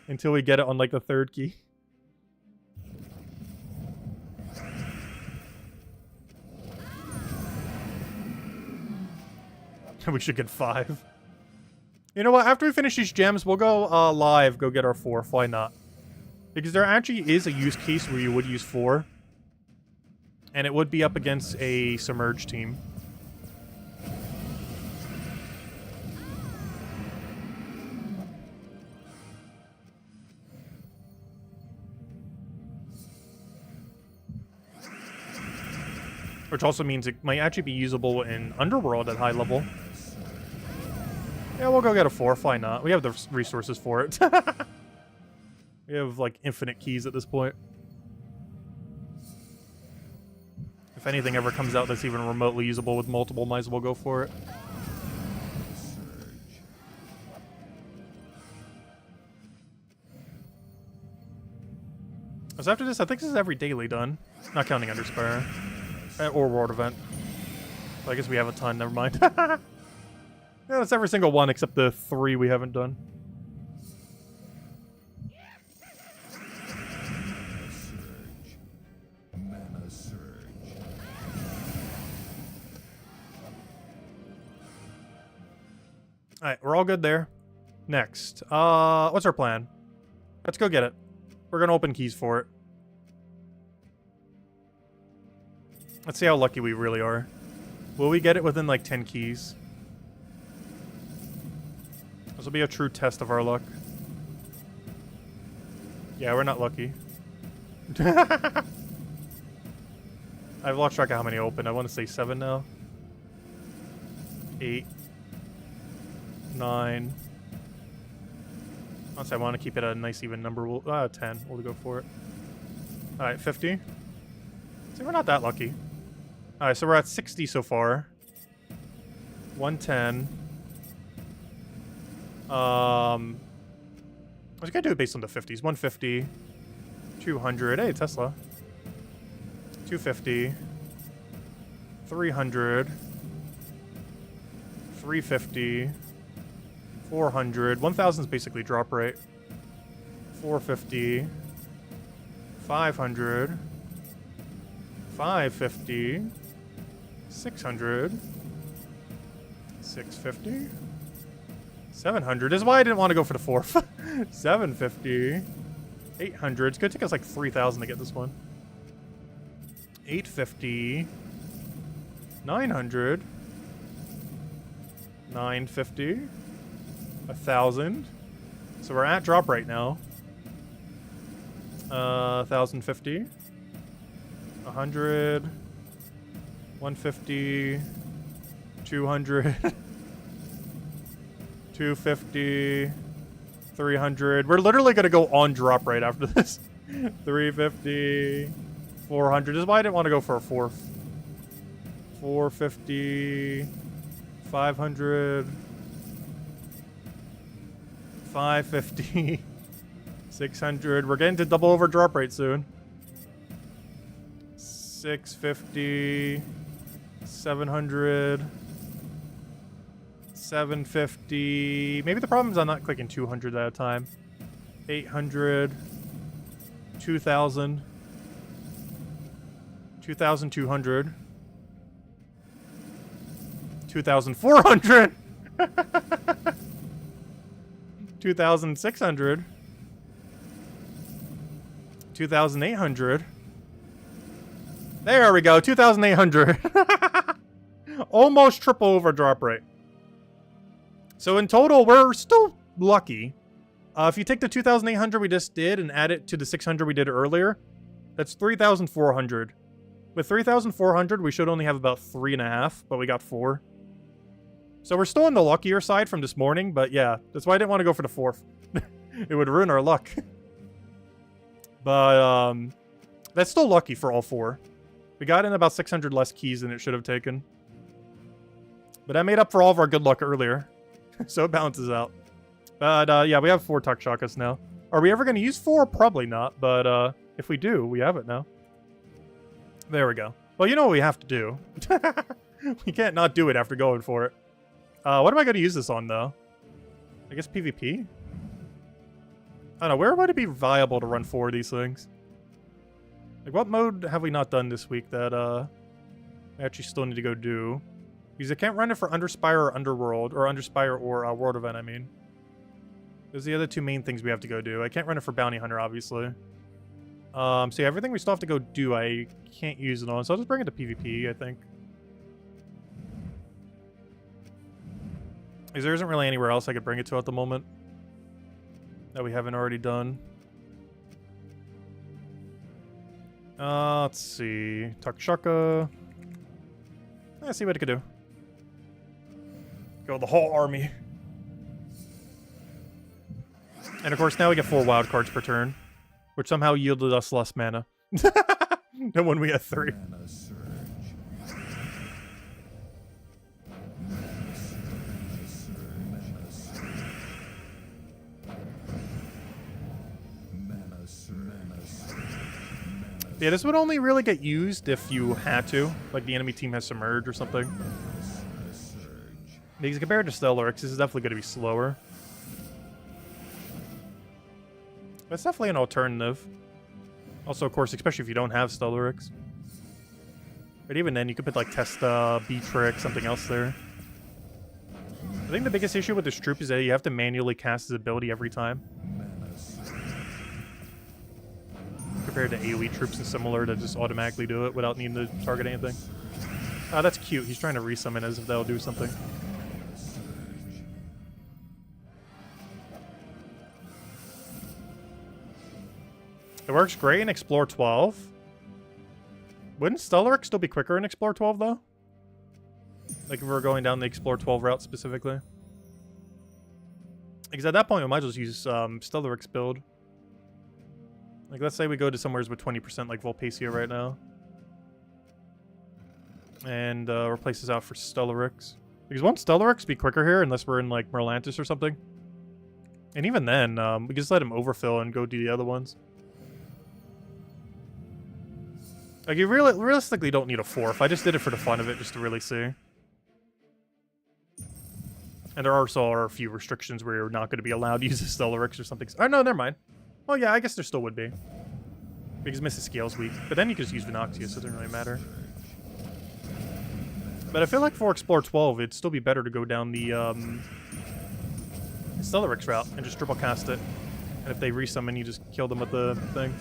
Until we get it on, like, the 3rd key. We should get 5. You know what? After we finish these gems, we'll go live, go get our 4th. Why not? Because there actually is a use case where you would use 4. And it would be up against a Submerge team. Which also means it might actually be usable in Underworld at high level. Yeah, we'll go get a 4th. Why not? We have the resources for it. We have, like, infinite keys at this point. If anything ever comes out that's even remotely usable with multiple, might as well go for it. So after this, I think this is every daily done. Not counting Underspire. Or World Event. So I guess we have a ton, never mind. Yeah, that's every single one except the 3 we haven't done. Mana surge. Alright, we're all good there. Next. What's our plan? Let's go get it. We're gonna open keys for it. Let's see how lucky we really are. Will we get it within like 10 keys? This will be a true test of our luck. Yeah, we're not lucky. I've lost track of how many opened. I want to say 7 now. 8. 9. Honestly, I want to keep it a nice even number. 10. We'll go for it. Alright, 50. See, we're not that lucky. Alright, so we're at 60 so far. 110. I was gonna do it based on the 50s. 150. 200. Hey, Tesla. 250. 300. 350. 400. 1,000 is basically drop rate. 450. 500. 550. 600. 650. 700. This is why I didn't want to go for the 4th. 750. 800. It's going to take us like 3,000 to get this one. 850. 900. 950. 1,000. So we're at drop right now. 1,050. 100. 150. 200. 250. 300. We're literally going to go on drop right after this. 350. 400. This is why I didn't want to go for a 4th. 450, 500, 550, 600. We're getting to double over drop rate soon. 650, 700, 750. Maybe the problem is I'm not clicking 200 at a time. 800, 2,000, 2,200, 2,400, 2,600, 2,800. There we go, 2,800. Almost triple over drop rate. So in total, we're still lucky. If you take the 2,800 we just did and add it to the 600 we did earlier, that's 3,400. With 3,400, we should only have about 3.5, but we got 4. So we're still on the luckier side from this morning, but yeah, that's why I didn't want to go for the 4th. It would ruin our luck. But that's still lucky for all 4. We got in about 600 less keys than it should have taken. But that made up for all of our good luck earlier. So it balances out. But yeah, we have 4 Takshakas now. Are we ever going to use 4? Probably not, but if we do, we have it now. There we go. Well, you know what we have to do. We can't not do it after going for it. What am I going to use this on, though? I guess PvP? I don't know. Where would it be viable to run 4 of these things? Like, what mode have we not done this week that I actually still need to go do? Because I can't run it for Underspire or Underworld, or Underspire or World Event, I mean. Those are the other 2 main things we have to go do. I can't run it for Bounty Hunter, obviously. So yeah, everything we still have to go do, I can't use it on. So I'll just bring it to PvP, I think. Because there isn't really anywhere else I could bring it to at the moment that we haven't already done. Let's see. Takshaka. Let's see what it could do. Go the whole army. And of course, now we get 4 wild cards per turn, which somehow yielded us less mana than when we had 3. Mana surge. Yeah, this would only really get used if you had to. Like the enemy team has Submerge or something. Because compared to Stellarex, this is definitely going to be slower. But it's definitely an alternative. Also, of course, especially if you don't have Stellarex. But even then, you could put like Testa, B-Trick, something else there. I think the biggest issue with this troop is that you have to manually cast his ability every time. Compared to AoE troops and similar that just automatically do it without needing to target anything. Ah, that's cute. He's trying to resummon as if that'll do something. It works great in Explore 12. Wouldn't Stellarex still be quicker in Explore 12, though? Like if we were going down the Explore 12 route specifically? Because at that point, we might as well use Stellarex build. Like, let's say we go to somewheres with 20% like Volpacia right now. And replace this out for Stellarex. Because won't Stellarex be quicker here unless we're in like Merlantis or something? And even then, we can just let him overfill and go do the other ones. Like, you realistically don't need a 4th. I just did it for the fun of it, just to really see. And there also are a few restrictions where you're not going to be allowed to use a Stellarex or something. Oh, no, never mind. Oh, yeah, I guess there still would be. Because Mrs. Scale's weak. But then you can just use Vinoxia, so it doesn't really matter. But I feel like for Explore 12, it'd still be better to go down the Stellarex route and just triple cast it. And if they resummon, you just kill them with the thing.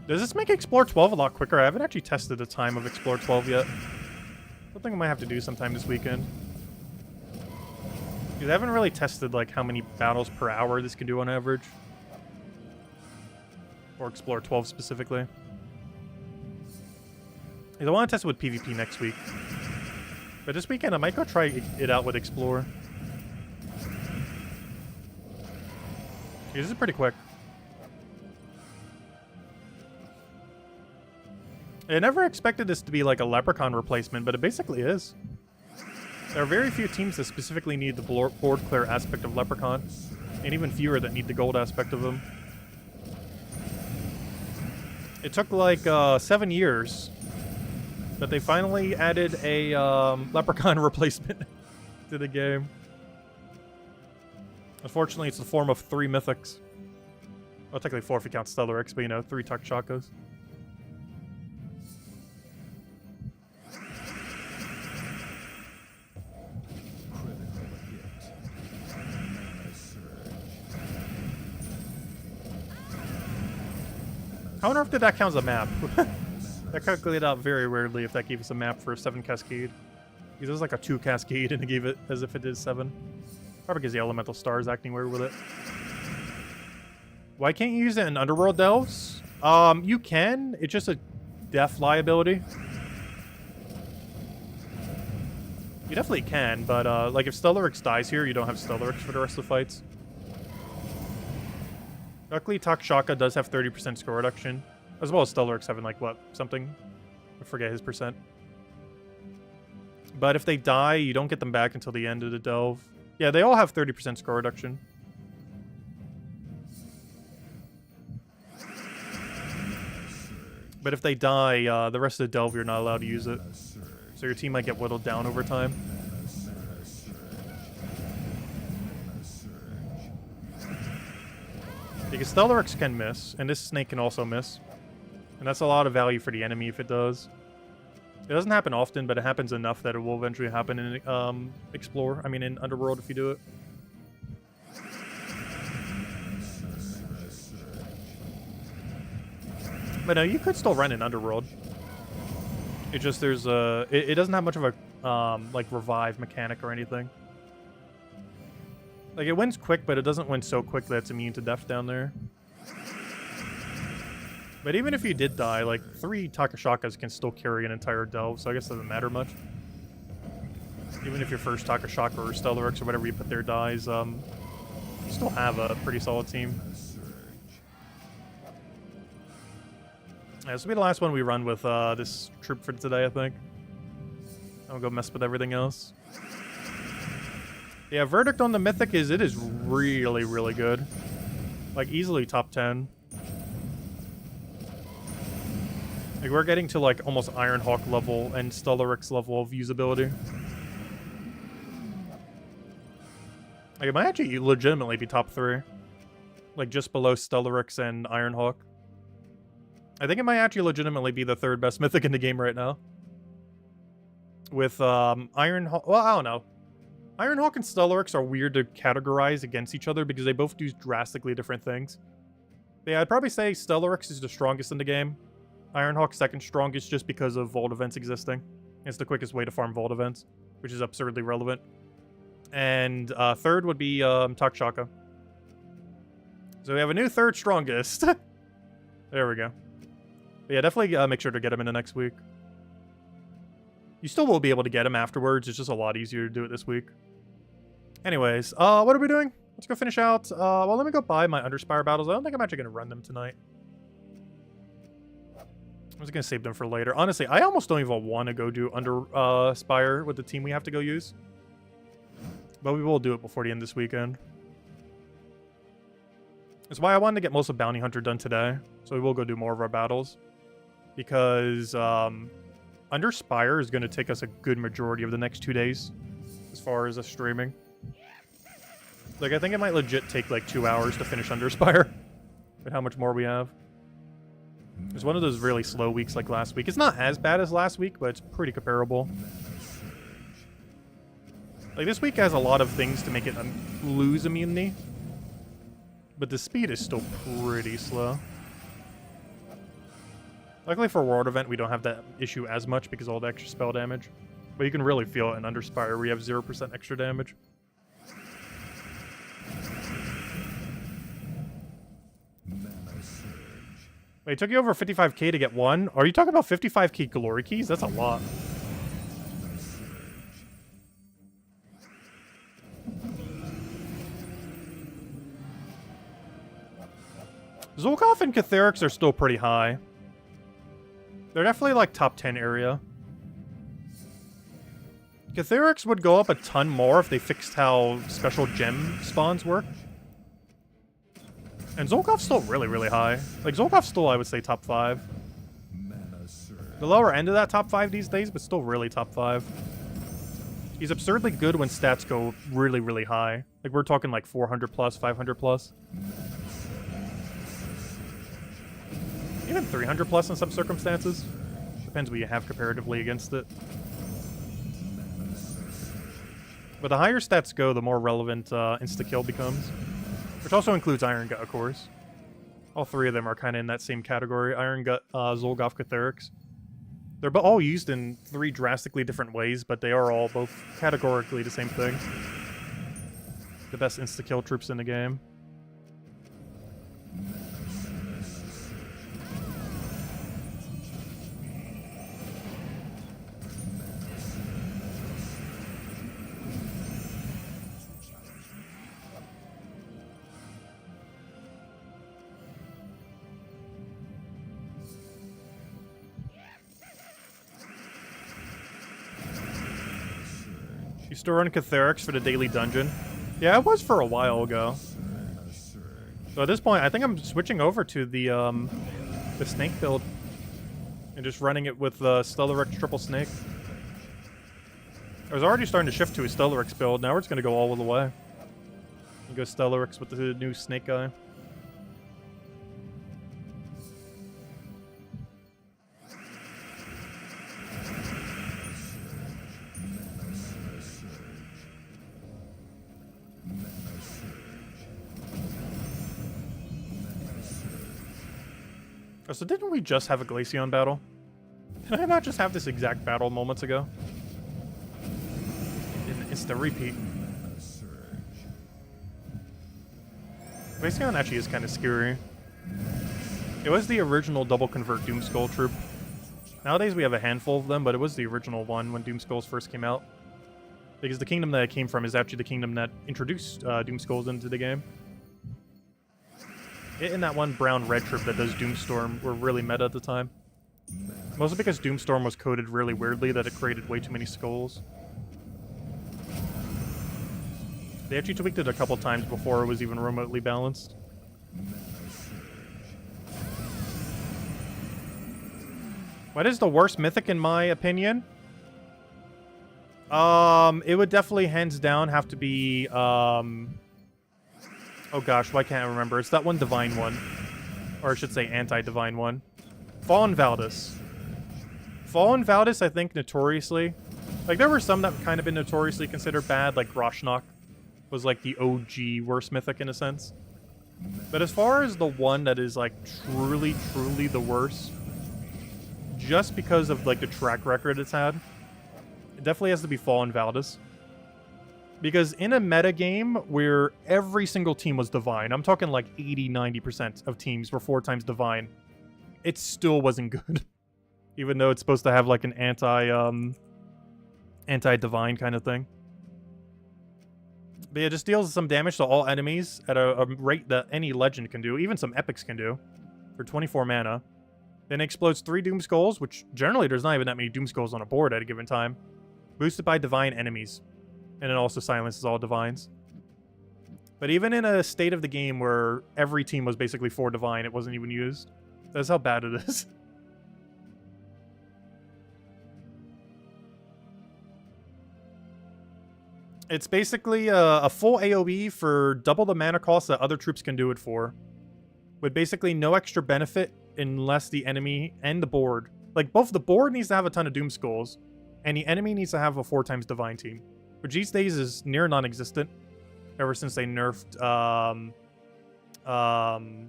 Does this make Explore 12 a lot quicker? I haven't actually tested the time of Explore 12 yet. Something I might have to do sometime this weekend. Because I haven't really tested like how many battles per hour this can do on average. Or Explore 12 specifically. Because I want to test it with PvP next week. But this weekend I might go try it out with Explore. This is pretty quick. I never expected this to be like a Leprechaun replacement, but it basically is. There are very few teams that specifically need the board clear aspect of Leprechaun, and even fewer that need the gold aspect of them. It took like 7 years, but they finally added a Leprechaun replacement to the game. Unfortunately, it's the form of 3 Mythics. Well, technically 4 if you count Stellarex, but you know, 3 Takshakas. I wonder if that counts as a map. That calculated out very weirdly if that gave us a map for a 7 Cascade. Because it was like a 2 Cascade and it gave it as if it did 7. Probably because the Elemental Star is acting weird with it. Why can't you use it in Underworld Delves? You can. It's just a death liability. You definitely can, but like if Stellarex dies here, you don't have Stellarex for the rest of the fights. Luckily, Takshaka does have 30% score reduction, as well as Stellarex having like what, something? I forget his percent. But if they die, you don't get them back until the end of the delve. Yeah, they all have 30% score reduction. But if they die, the rest of the delve, you're not allowed to use it. So your team might get whittled down over time. Because Stellarex can miss, and this snake can also miss. And that's a lot of value for the enemy if it does. It doesn't happen often, but it happens enough that it will eventually happen in in Underworld if you do it. But no, you could still run in Underworld. It just there's a it doesn't have much of a like revive mechanic or anything. Like, it wins quick, but it doesn't win so quick that it's immune to death down there. But even if you did die, like, 3 Takashakas can still carry an entire delve, so I guess it doesn't matter much. Even if your first Takashaka or Stellarex or whatever you put there dies, you still have a pretty solid team. Yeah, this will be the last one we run with this troop for today, I think. I'll go mess with everything else. Yeah, verdict on the Mythic is it is really, really good. Like, easily top 10. Like, we're getting to, like, almost Ironhawk level and Stellarex level of usability. Like, it might actually legitimately be top 3. Like, just below Stellarex and Ironhawk. I think it might actually legitimately be the 3rd best Mythic in the game right now. With, Ironhawk... Well, I don't know. Ironhawk and Stellarex are weird to categorize against each other because they both do drastically different things. But yeah, I'd probably say Stellarex is the strongest in the game. Ironhawk second strongest just because of Vault events existing. It's the quickest way to farm Vault events, which is absurdly relevant. And 3rd would be Takshaka. So we have a new 3rd strongest. There we go. But yeah, definitely make sure to get him in the next week. You still will be able to get him afterwards. It's just a lot easier to do it this week. Anyways, what are we doing? Let's go finish out. Well, let me go buy my Underspire battles. I don't think I'm actually going to run them tonight. I was going to save them for later. Honestly, I almost don't even want to go do Underspire with the team we have to go use. But we will do it before the end of this weekend. That's why I wanted to get most of Bounty Hunter done today. So we will go do more of our battles. Because, Underspire is going to take us a good majority of the next 2 days as far as us streaming. Like, I think it might legit take like 2 hours to finish Underspire with how much more we have. It's one of those really slow weeks like last week. It's not as bad as last week, but it's pretty comparable. Like, this week has a lot of things to make it lose immunity. But the speed is still pretty slow. Luckily for World Event, we don't have that issue as much because of all the extra spell damage. But you can really feel it in Underspire where you have 0% extra damage. Wait, it took you over 55k to get 1? Are you talking about 55k glory keys? That's a lot. Zolkoth and Catharix are still pretty high. They're definitely like top 10 area. Catherics would go up a ton more if they fixed how special gem spawns work. And Zolkov's still really, really high. Like, Zolkov's still, I would say, top 5. Mana surge. The lower end of that top 5 these days, but still really top 5. He's absurdly good when stats go really, really high. Like, we're talking like 400 plus, 500 plus. Even 300 plus in some circumstances. Depends what you have comparatively against it. But the higher stats go, the more relevant insta-kill becomes. Which also includes Iron Gut, of course. All three of them are kind of in that same category. Iron Gut, Zolgov, Catherics. They're all used in 3 drastically different ways, but they are all both categorically the same thing. The best insta-kill troops in the game. You still run Catherics for the daily dungeon? Yeah, it was for a while ago. So at this point, I think I'm switching over to the snake build. And just running it with Stellarix Triple Snake. I was already starting to shift to a Stellarix build, now we're just going to go all the way. And go Stellarix with the new snake guy. Oh, so didn't we just have a Glaceon battle? Did I not just have this exact battle moments ago? It's the repeat. Glaceon actually is kind of scary. It was the original double convert Doomskull troop. Nowadays we have a handful of them, but it was the original one when Doomskulls first came out. Because the kingdom that it came from is actually the kingdom that introduced Doomskulls into the game. It and that one brown-red troop that does Doomstorm were really meta at the time. Mostly because Doomstorm was coded really weirdly that it created way too many skulls. They actually tweaked it a couple times before it was even remotely balanced. What is the worst Mythic in my opinion? It would definitely hands down have to be, oh gosh, why can't I remember? It's that one divine one. Or I should say anti-divine one. Fallen Valdis. Fallen Valdis, I think, notoriously... Like, there were some that kind of been notoriously considered bad, like Groshnok was like the OG worst Mythic in a sense. But as far as the one that is like truly, truly the worst, just because of like the track record it's had, it definitely has to be Fallen Valdis. Because in a meta game where every single team was divine, I'm talking like 80-90% of teams were 4 times divine, it still wasn't good. Even though it's supposed to have like an anti-divine kind of thing. But yeah, it just deals some damage to all enemies at a rate that any legend can do, even some epics can do, for 24 mana. Then it explodes 3 Doomskulls, which generally there's not even that many Doomskulls on a board at a given time. Boosted by divine enemies. And it also silences all divines. But even in a state of the game where every team was basically 4 divine, it wasn't even used. That's how bad it is. It's basically a full AoE for double the mana cost that other troops can do it for. With basically no extra benefit unless the enemy and the board... Like, both the board needs to have a ton of Doomskulls, and the enemy needs to have a 4 times divine team. Which these days is near non-existent. Ever since they nerfed,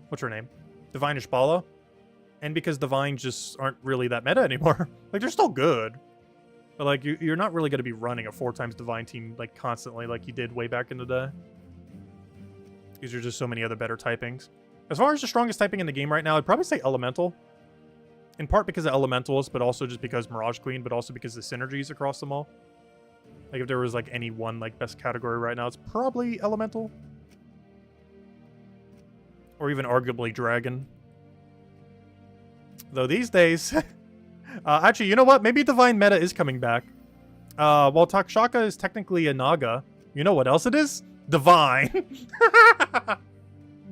what's her name? Divine Ishbala. And because Divines just aren't really that meta anymore. Like, they're still good. But, like, you're not really going to be running a 4 times Divine team, like, constantly like you did way back in the day. Because there's just so many other better typings. As far as the strongest typing in the game right now, I'd probably say Elemental. In part because of Elementals, but also just because Mirage Queen, but also because the synergies across them all. Like, if there was, like, any one, like, best category right now, it's probably Elemental. Or even arguably Dragon. Though these days, Actually, you know what? Maybe Divine Meta is coming back. While Takshaka is technically a Naga, you know what else it is? Divine.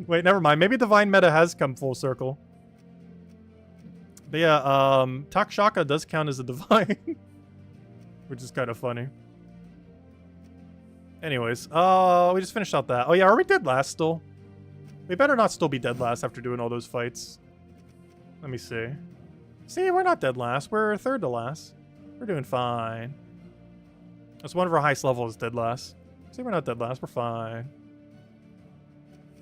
Wait, never mind. Maybe Divine Meta has come full circle. But yeah, Takshaka does count as a Divine. Which is kind of funny. Anyways, we just finished out that. Oh yeah, are we dead last still? We better not still be dead last after doing all those fights. Let me see. See, we're not dead last. We're third to last. We're doing fine. That's one of our highest levels, dead last. See, we're not dead last. We're fine.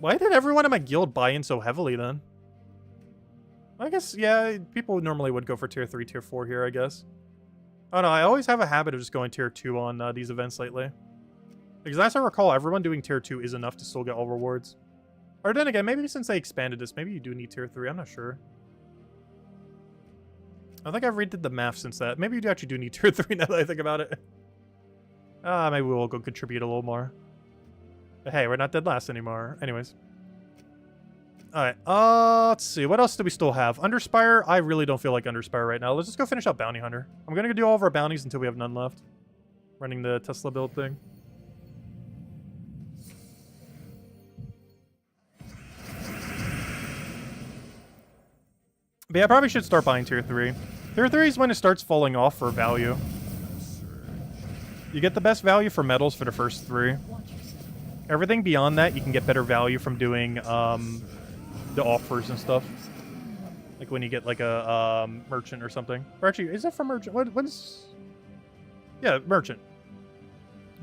Why did everyone in my guild buy in so heavily then? I guess, yeah, people normally would go for tier 3, tier 4 here, I guess. Oh no, I always have a habit of just going tier 2 on these events lately. Because as I recall, everyone doing tier 2 is enough to still get all rewards. Or then again, maybe since they expanded this, maybe you do need tier 3, I'm not sure. I think I've redid the math since that. Maybe you actually do need tier 3 now that I think about it. Maybe we'll go contribute a little more. But hey, we're not dead last anymore. Anyways. Alright, let's see. What else do we still have? Underspire? I really don't feel like Underspire right now. Let's just go finish up Bounty Hunter. I'm gonna do all of our bounties until we have none left. Running the Tesla build thing. But yeah, I probably should start buying tier 3. Tier 3 is when it starts falling off for value. You get the best value for metals for the first 3. Everything beyond that, you can get better value from doing the offers and stuff. Like when you get like a merchant or something. Or actually, is it for merchant? What is... Yeah, merchant.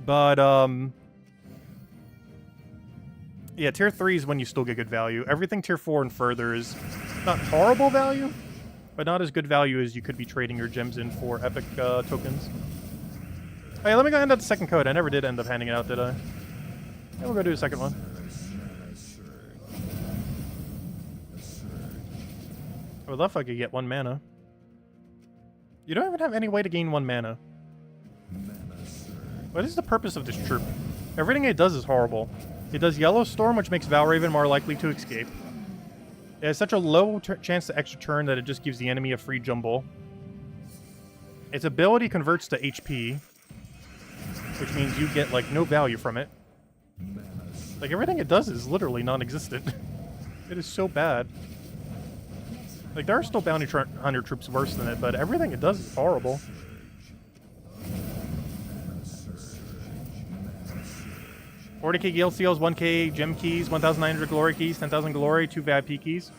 But, yeah, tier 3 is when you still get good value. Everything tier 4 and further is not horrible value, but not as good value as you could be trading your gems in for epic tokens. Hey, let me go hand out the second code. I never did end up handing it out, did I? Yeah, we'll go do a second one. I would love if I could get 1 mana. You don't even have any way to gain 1 mana. What is the purpose of this troop? Everything it does is horrible. It does Yellow Storm, which makes Val Raven more likely to escape. It has such a low chance to extra turn that it just gives the enemy a free jumble. Its ability converts to HP, which means you get, like, no value from it. Like, everything it does is literally non-existent. It is so bad. Like, there are still Bounty Hunter troops worse than it, but everything it does is horrible. $40k guild seals, 1k gem keys, 1,900 glory keys, 10,000 glory, 2 VIP keys.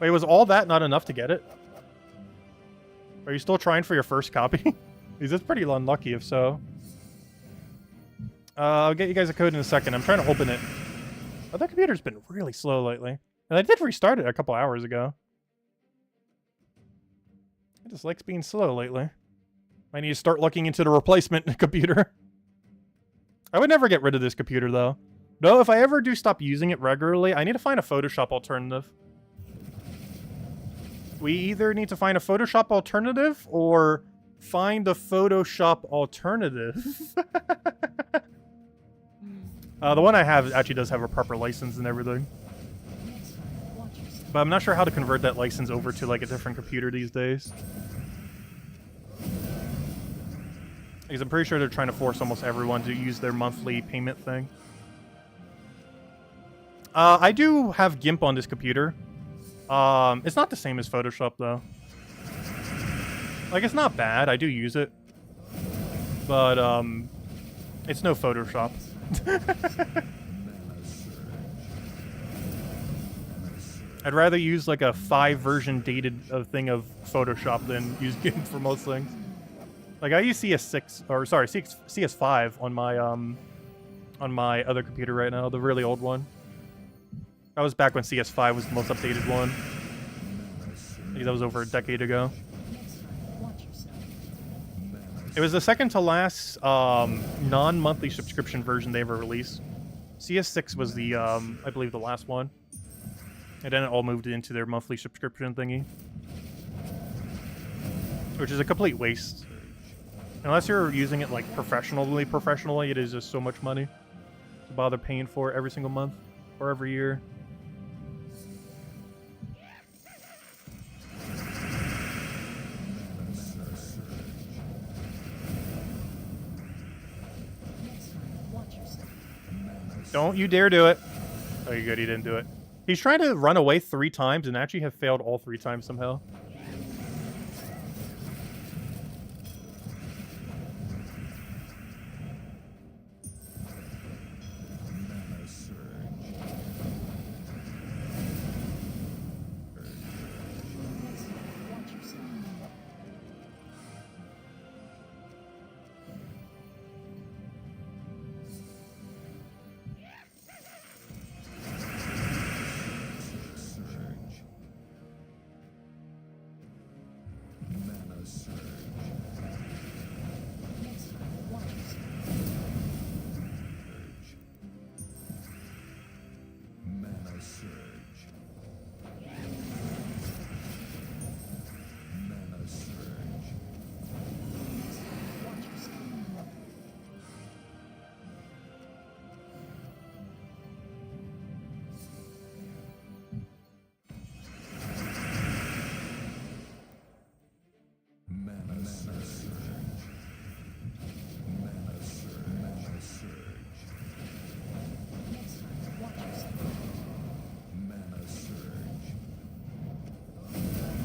Wait, was all that not enough to get it? Are you still trying for your first copy? Because it's pretty unlucky if so. I'll get you guys a code in a second. I'm trying to open it. Oh, that computer's been really slow lately. And I did restart it a couple hours ago. It just likes being slow lately. I need to start looking into the replacement computer. I would never get rid of this computer, though. No, if I ever do stop using it regularly, I need to find a Photoshop alternative. We either need to find a Photoshop alternative, or find a Photoshop alternative. The one I have actually does have a proper license and everything. But I'm not sure how to convert that license over to, like, a different computer these days. Because I'm pretty sure they're trying to force almost everyone to use their monthly payment thing. I do have GIMP on this computer. It's not the same as Photoshop, though. Like, it's not bad. I do use it. But, it's no Photoshop. I'd rather use, like, a 5 version dated thing of Photoshop than use GIMP for most things. Like, I use CS6, or sorry, CS5 on my other computer right now, the really old one. That was back when CS5 was the most updated one. I think that was over a decade ago. It was the second to last non-monthly subscription version they ever released. CS6 was the, I believe, the last one. And then it all moved into their monthly subscription thingy. Which is a complete waste. Unless you're using it, like, professionally, it is just so much money to bother paying for every single month or every year. Don't you dare do it. Oh, you're good. He didn't do it. He's trying to run away 3 times and actually have failed all 3 times somehow.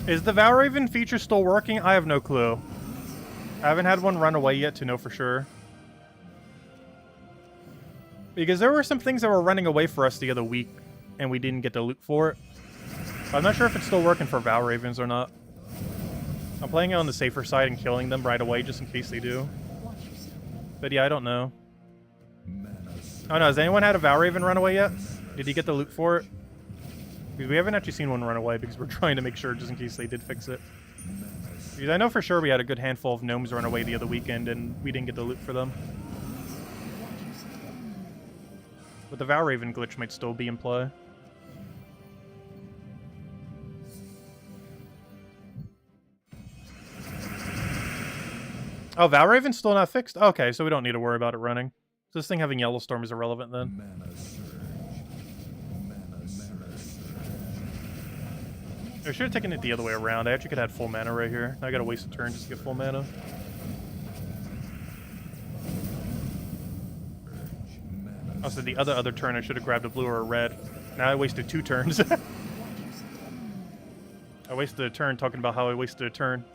Is the Val Raven feature still working? I have no clue. I haven't had one run away yet to know for sure. Because there were some things that were running away for us the other week, and we didn't get to loot for it. I'm not sure if it's still working for Val Ravens or not. I'm playing it on the safer side and killing them right away just in case they do. But yeah, I don't know. Oh no, has anyone had a Val Raven run away yet? Did he get the loot for it? Because we haven't actually seen one run away because we're trying to make sure just in case they did fix it. Because I know for sure we had a good handful of gnomes run away the other weekend and we didn't get the loot for them. But the Val Raven glitch might still be in play. Oh, Val Raven's still not fixed? Okay, so we don't need to worry about it running. So this thing having Yellow Storm is irrelevant then. I should have taken it the other way around. I actually could have had full mana right here. Now I gotta waste a turn just to get full mana. Also, the other turn I should have grabbed a blue or a red. Now I wasted 2 turns. I wasted a turn talking about how I wasted a turn.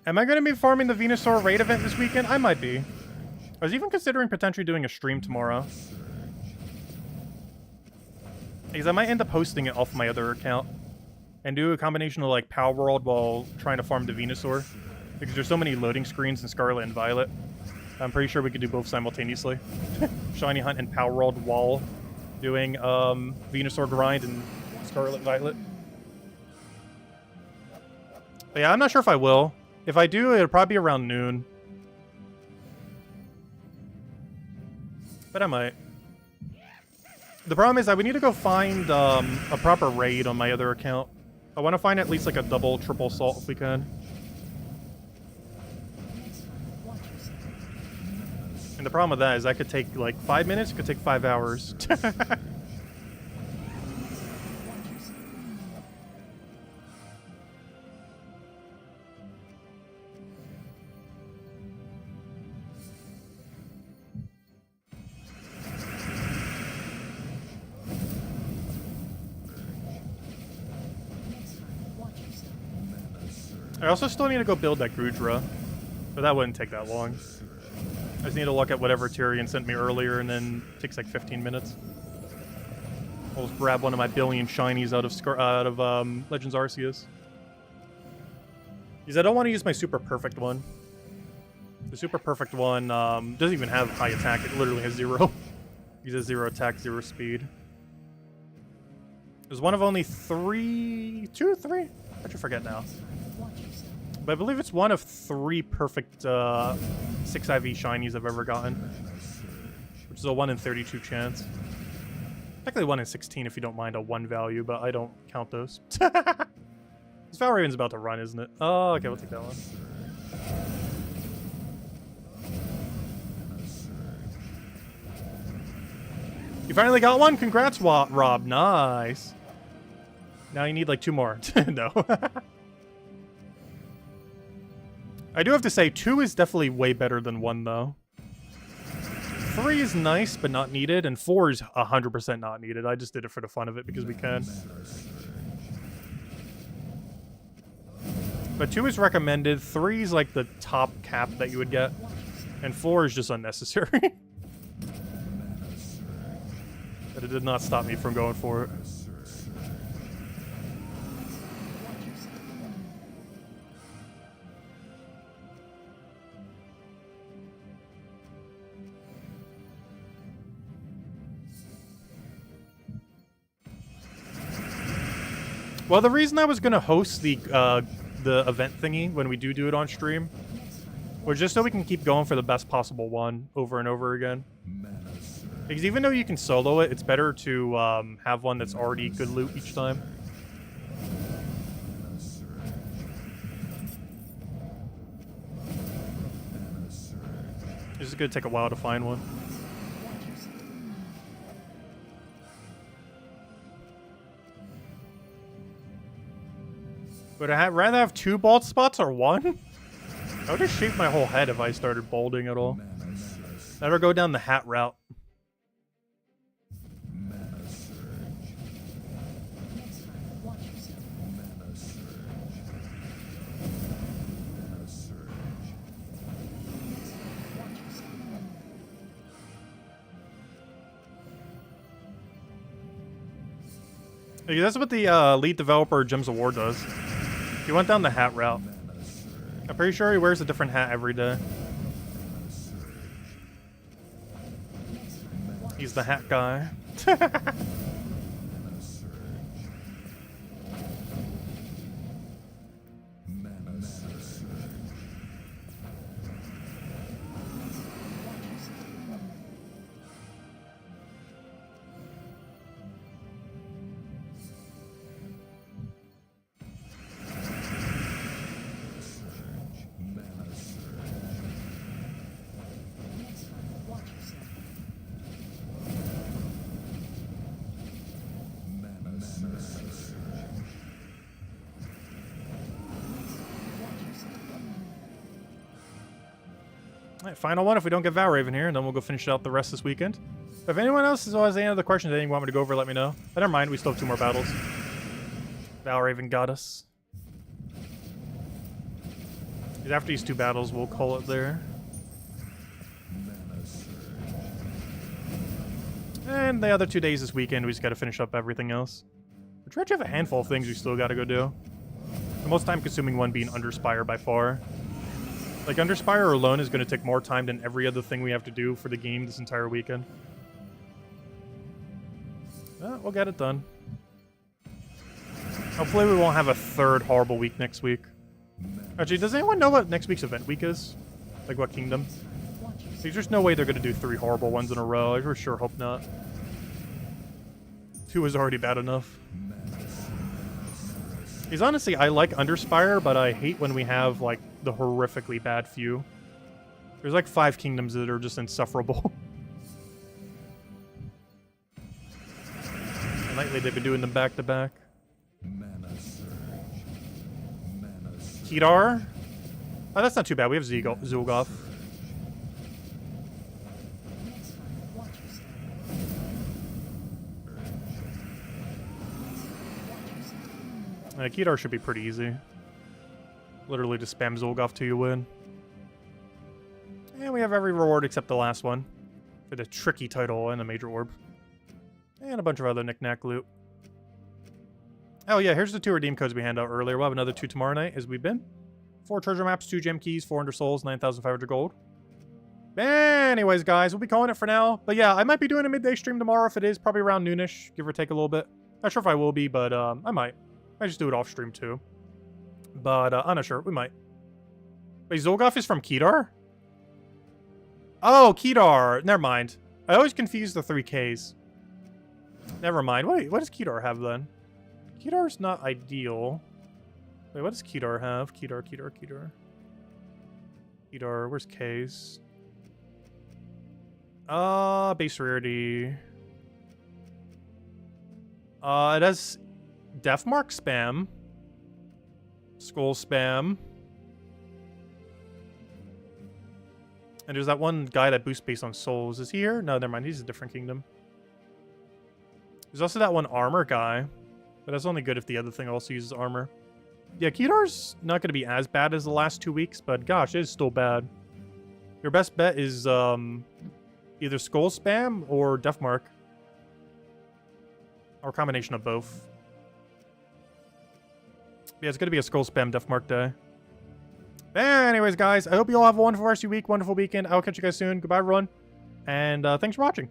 Am I going to be farming the Venusaur raid event this weekend? I might be. I was even considering potentially doing a stream tomorrow. Because I might end up hosting it off my other account. And do a combination of like Power World while trying to farm the Venusaur. Because there's so many loading screens in Scarlet and Violet. I'm pretty sure we could do both simultaneously. Shiny Hunt and Power World while doing Venusaur grind and Scarlet Violet. But yeah, I'm not sure if I will. If I do, it'll probably be around noon. But I might. The problem is I would need to go find a proper raid on my other account. I want to find at least like a double, triple salt if we can. And the problem with that is that could take like 5 minutes, it could take 5 hours. I also still need to go build that Grudra, but that wouldn't take that long. I just need to look at whatever Tyrion sent me earlier, and then it takes like 15 minutes. I'll just grab one of my billion shinies out of Legends Arceus. Because I don't want to use my super perfect one. The super perfect one doesn't even have high attack. It literally has 0. It has 0 attack, 0 speed. There's one of only 3... 2, 3? I should forget now. But I believe it's one of 3 perfect 6 IV shinies I've ever gotten. Which is a 1 in 32 chance. Technically 1 in 16 if you don't mind a 1 value, but I don't count those. This Val Raven's about to run, isn't it? Oh, okay, we'll take that one. You finally got one? Congrats, Rob. Nice. Now you need like 2 more. No. I do have to say, 2 is definitely way better than 1, though. 3 is nice, but not needed, and 4 is 100% not needed. I just did it for the fun of it because we can. But 2 is recommended, 3 is like the top cap that you would get, and 4 is just unnecessary. But it did not stop me from going for it. Well, the reason I was gonna host the event thingy when we do it on stream was just so we can keep going for the best possible one over and over again. Because even though you can solo it, it's better to have one that's already good loot each time. It's just gonna take a while to find one. Would I rather have 2 bald spots or 1? I would just shave my whole head if I started balding at all. Better go down the hat route. Hey, that's what the lead developer Gems Award does. He went down the hat route. I'm pretty sure he wears a different hat every day. He's the hat guy. Alright, final one if we don't get Val Raven here, and then we'll go finish out the rest this weekend. If anyone else has any other questions, anything you want me to go over, let me know. But never mind, we still have 2 more battles. Val Raven got us. After these 2 battles, we'll call it there. And the other 2 days this weekend, we just gotta finish up everything else. We try to have a handful of things we still gotta go do. The most time-consuming one being Underspire by far. Like, Underspire alone is going to take more time than every other thing we have to do for the game this entire weekend. We'll get it done. Hopefully we won't have a 3rd horrible week next week. Actually, does anyone know what next week's event week is? Like, what kingdom? There's just no way they're going to do 3 horrible ones in a row. I for sure hope not. 2 is already bad enough. Because honestly, I like Underspire, but I hate when we have, like, the horrifically bad few. There's like 5 kingdoms that are just insufferable. And lately they've been doing them back to back. Kedar? Oh, that's not too bad. We have Zulgoth. Kedar should be pretty easy. Literally just spam Zulgoth till you win. And we have every reward except the last one. For the tricky title and the major orb. And a bunch of other knick-knack loot. Oh yeah, here's the 2 redeem codes we handed out earlier. We'll have another 2 tomorrow night, as we've been. 4 treasure maps, 2 gem keys, 400 souls, 9,500 gold. Anyways, guys, we'll be calling it for now. But yeah, I might be doing a midday stream tomorrow if it is. Probably around noonish, give or take a little bit. Not sure if I will be, but I might. I just do it off stream too. But I'm not sure. We might. Wait, Zolgoth is from Kedar? Oh, Kedar. Never mind. I always confuse the 3Ks. Never mind. Wait, what does Kedar have then? Kedar's not ideal. Wait, what does Kedar have? Kedar. Kedar, where's K's? Base rarity. It has Deathmark spam. Skull spam. And there's that one guy that boosts based on souls. Is he here? No, never mind. He's a different kingdom. There's also that one armor guy. But that's only good if the other thing also uses armor. Yeah, Kedar's not going to be as bad as the last 2 weeks, but gosh, it is still bad. Your best bet is either Skull Spam or Deathmark. Or a combination of both. Yeah, it's going to be a Skull Spam Deathmark day. Anyways, guys, I hope you all have a wonderful rest of your week, wonderful weekend. I'll catch you guys soon. Goodbye, everyone. And thanks for watching.